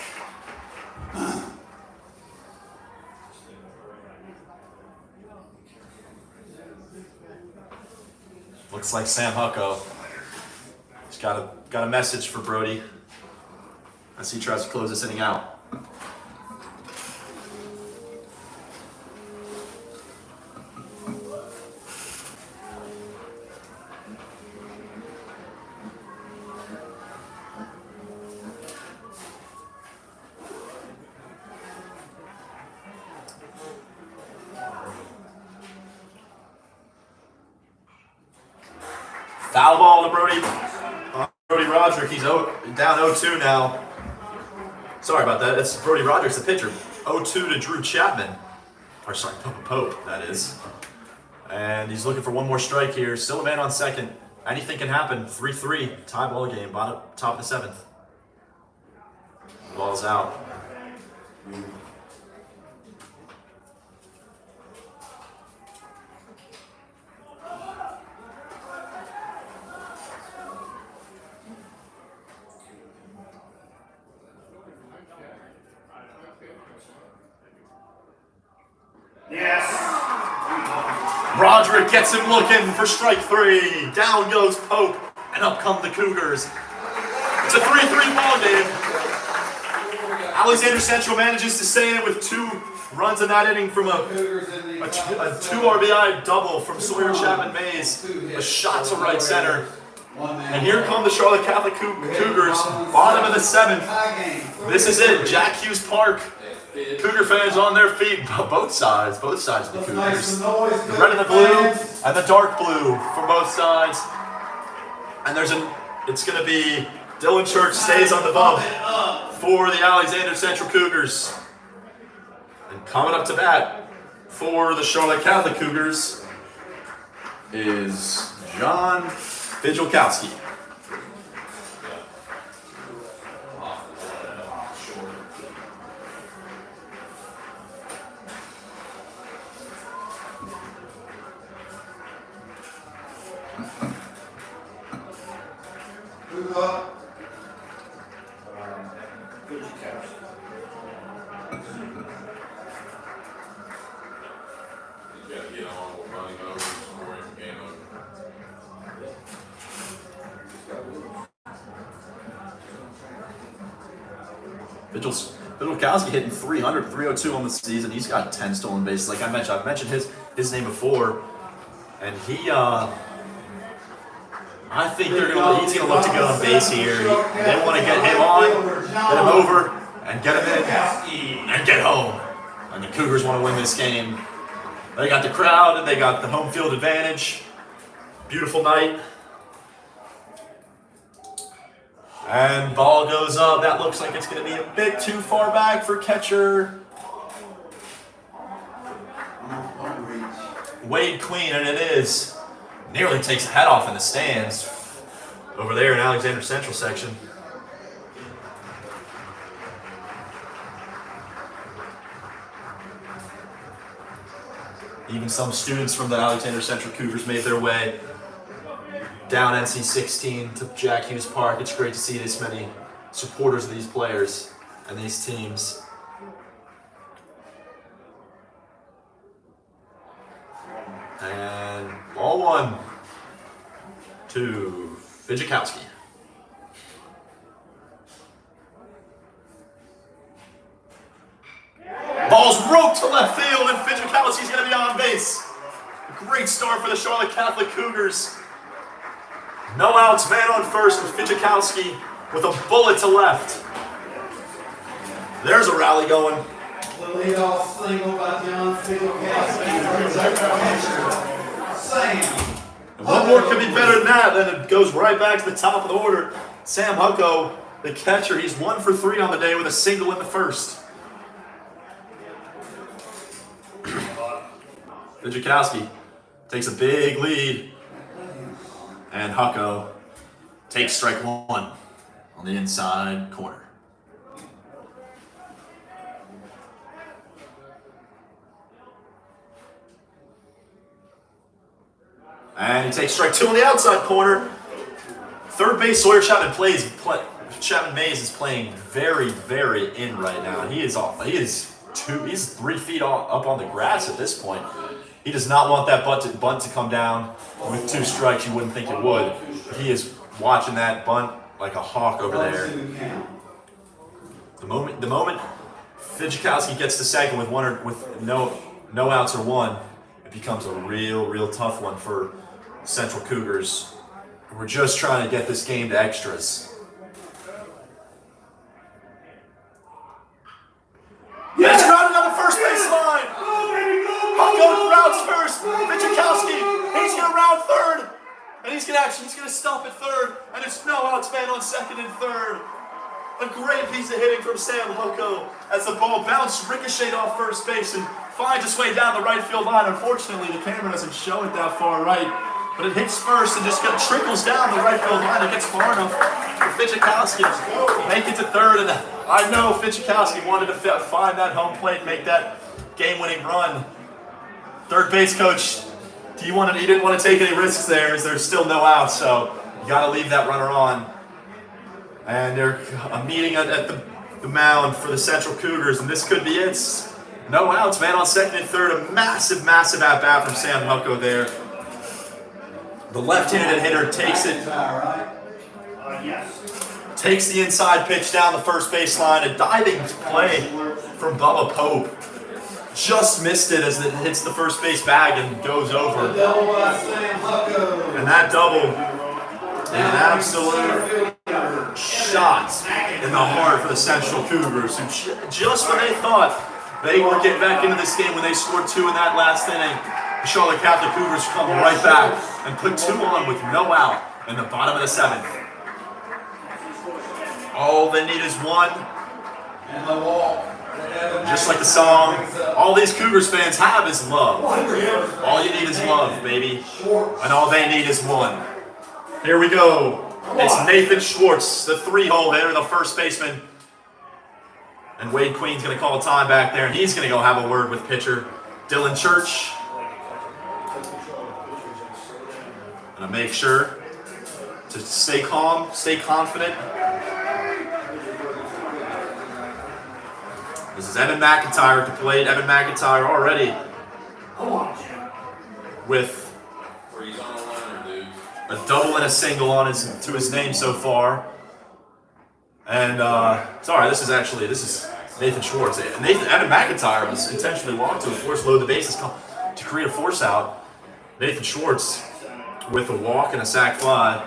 Looks like Sam Hucko. He's got a message for Brody as he tries to close this inning out. Foul ball to Brody Roderick. He's down 0-2 now. Sorry about that. That's Brody Roderick's the pitcher. 0-2 to Drew Chapman. Or sorry, Pope, that is. And he's looking for one more strike here. Still a man on second. Anything can happen. 3-3. Tie ball game. Top of the 7th. Ball's out. Roderick gets him looking for strike 3. Down goes Pope, and up come the Cougars. It's a 3-3 ball game. Alexander Central manages to stay in it with 2 runs in that inning from a 2 RBI double from Sawyer Chapman Mays. A shot to right center. And here come the Charlotte Catholic Cougars, bottom of the 7th. This is it, Jack Hughes Park. Cougar fans on their feet, both sides of the Cougars. The red and the blue, and the dark blue from both sides. And it's going to be Dylan Church stays on the bump for the Alexander Central Cougars. And coming up to bat for the Charlotte Catholic Cougars is John Vigilkowski. Vigilkowski hitting 300, 302 on the season. He's got 10 stolen bases. Like I've mentioned his name before, and he I think he's gonna look to get on base here. They want to get him on, get him over, and get him in, and get home. And the Cougars want to win this game. They got the crowd, and they got the home field advantage. Beautiful night. And ball goes up. That looks like it's going to be a bit too far back for catcher Wade Queen, and it is. Nearly takes a head off in the stands over there in Alexander Central section. Even some students from the Alexander Central Cougars made their way down NC16 to Jack Hughes Park. It's great to see this many supporters of these players and these teams. And ball one to Fidzikowski. Ball's roped to left field, and Fidzikowski's going to be on base. A great start for the Charlotte Catholic Cougars. No outs, man on first with Fidzikowski with a bullet to left. There's a rally going. The leadoff single by John Fidzikowski. Sam. And what more could be better than that? Then it goes right back to the top of the order. Sam Hucko, the catcher, he's 1 for 3 on the day with a single in the first. Fidzikowski takes a big lead, and Hucko takes strike one on the inside corner. And he takes strike 2 on the outside corner. Third base, Sawyer Chapman Mays is playing very, very in right now. He's 3 feet up on the grass at this point. He does not want that bunt to come down with 2 strikes. You wouldn't think it would. He is watching that bunt like a hawk over there. The moment Fidzikowski gets to second with no outs or one, it becomes a real tough one for Central Cougars. We're just trying to get this game to extras. Yeah. It's grounded on the first base line. Hucko rounds first. Fidzikowski, he's gonna round third, and he's gonna stop at third, and it's no outs, man on second and third. A great piece of hitting from Sam Hucko as the ball bounced, ricocheted off first base, and finds its way down the right field line. Unfortunately, the camera doesn't show it that far right, but it hits first and just trickles down the right field line. It gets far enough for Fidzikowski to make it to third, and I know Fidzikowski wanted to find that home plate, make that game-winning run. Third base coach, he didn't want to take any risks there, as there's still no outs, so you got to leave that runner on. And they're meeting at the mound for the Central Cougars, and this could be it. No outs, man on second and third. A massive at-bat from Sam Hucko there. The left-handed hitter takes it. Takes the inside pitch down the first base line. A diving play from Bubba Pope. Just missed it as it hits the first base bag and goes over. And that double, an absolute shot in the heart for the Central Cougars, who just when they thought they were getting back into this game when they scored 2 in that last inning, the Charlotte Catholic Cougars come right back and put 2 on with no out in the bottom of the 7th. All they need is 1. And the walk. Just like the song, all these Cougars fans have is love. All you need is love, baby. And all they need is 1. Here we go. It's Nathan Schwartz, the 3-hole hitter, the first baseman. And Wade Queen's going to call time back there, and he's going to go have a word with pitcher Dylan Church. And to make sure to stay calm, stay confident. This is Evan McIntyre to plate. Evan McIntyre already with a double and a single to his name so far. And this is Nathan Schwartz. Evan McIntyre was intentionally walked to force load the bases to create a force out. Nathan Schwartz with a walk and a sac fly.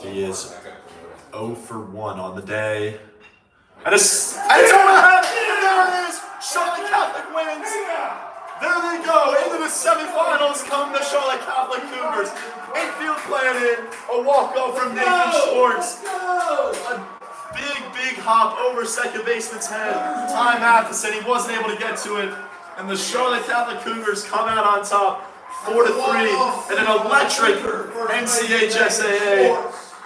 He is 0 for 1 on the day. And it's overhead. There it is. Charlotte Catholic wins. There they go. Into the semifinals come the Charlotte Catholic Cougars. Infield planted. A walk-off from Nathan Schwartz. A big hop over second baseman's head. Ty Matheson, he wasn't able to get to it. And the Charlotte Catholic Cougars come out on top 4-3 in an electric NCHSAA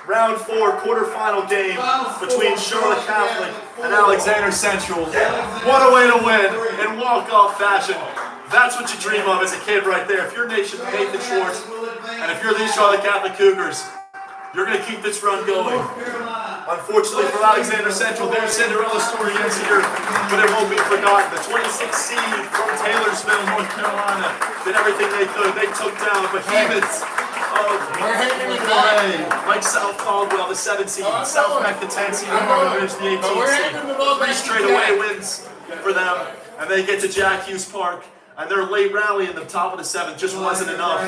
Round 4 quarterfinal game between Charlotte Catholic and Alexander Central. What a way to win in walk-off fashion. That's what you dream of as a kid right there. If you're Nathan Schwartz, and if you're the Charlotte Catholic Cougars, you're going to keep this run going. Unfortunately for Alexander Central, their Cinderella story ends here, but it won't be forgotten. The 26th seed from Taylorsville, North Carolina, did everything they could. They took down behemoths of like South Caldwell, the 7th seed, South Mac, the 10th seed, and Northern Ridge, the 18th seed. 3 straight away wins for them, and they get to Jack Hughes Park. And their late rally in the top of the 7th just wasn't enough,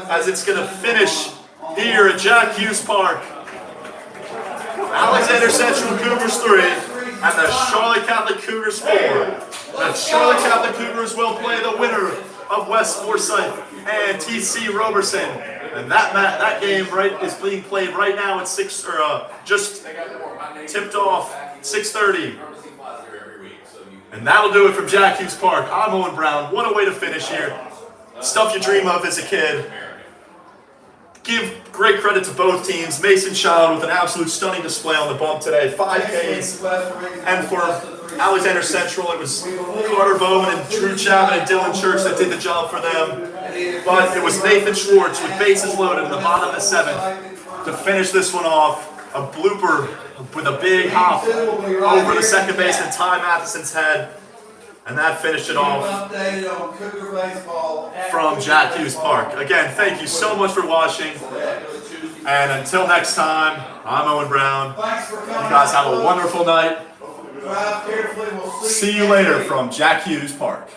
as it's going to finish here at Jack Hughes Park. Alexander Central Cougars 3 and the Charlotte Catholic Cougars 4. The Charlotte Catholic Cougars will play the winner of West Forsyth and TC Roberson. And that game is being played right now at just tipped off 6:30. And that'll do it from Jack Hughes Park. I'm Owen Brown. What a way to finish here. Stuff you dream of as a kid. Give great credit to both teams. Mason Child with an absolute stunning display on the bump today. 5Ks. And for Alexander Central, it was Carter Bowman and Drew Chapman and Dylan Church that did the job for them. But it was Nathan Schwartz with bases loaded in the bottom of the 7th to finish this one off. A blooper with a big hop over the second baseman, Ty Matheson's head. And that finished it off from Jack Hughes Park. Again, thank you so much for watching. And until next time, I'm Owen Brown. You guys have a wonderful night. See you later from Jack Hughes Park.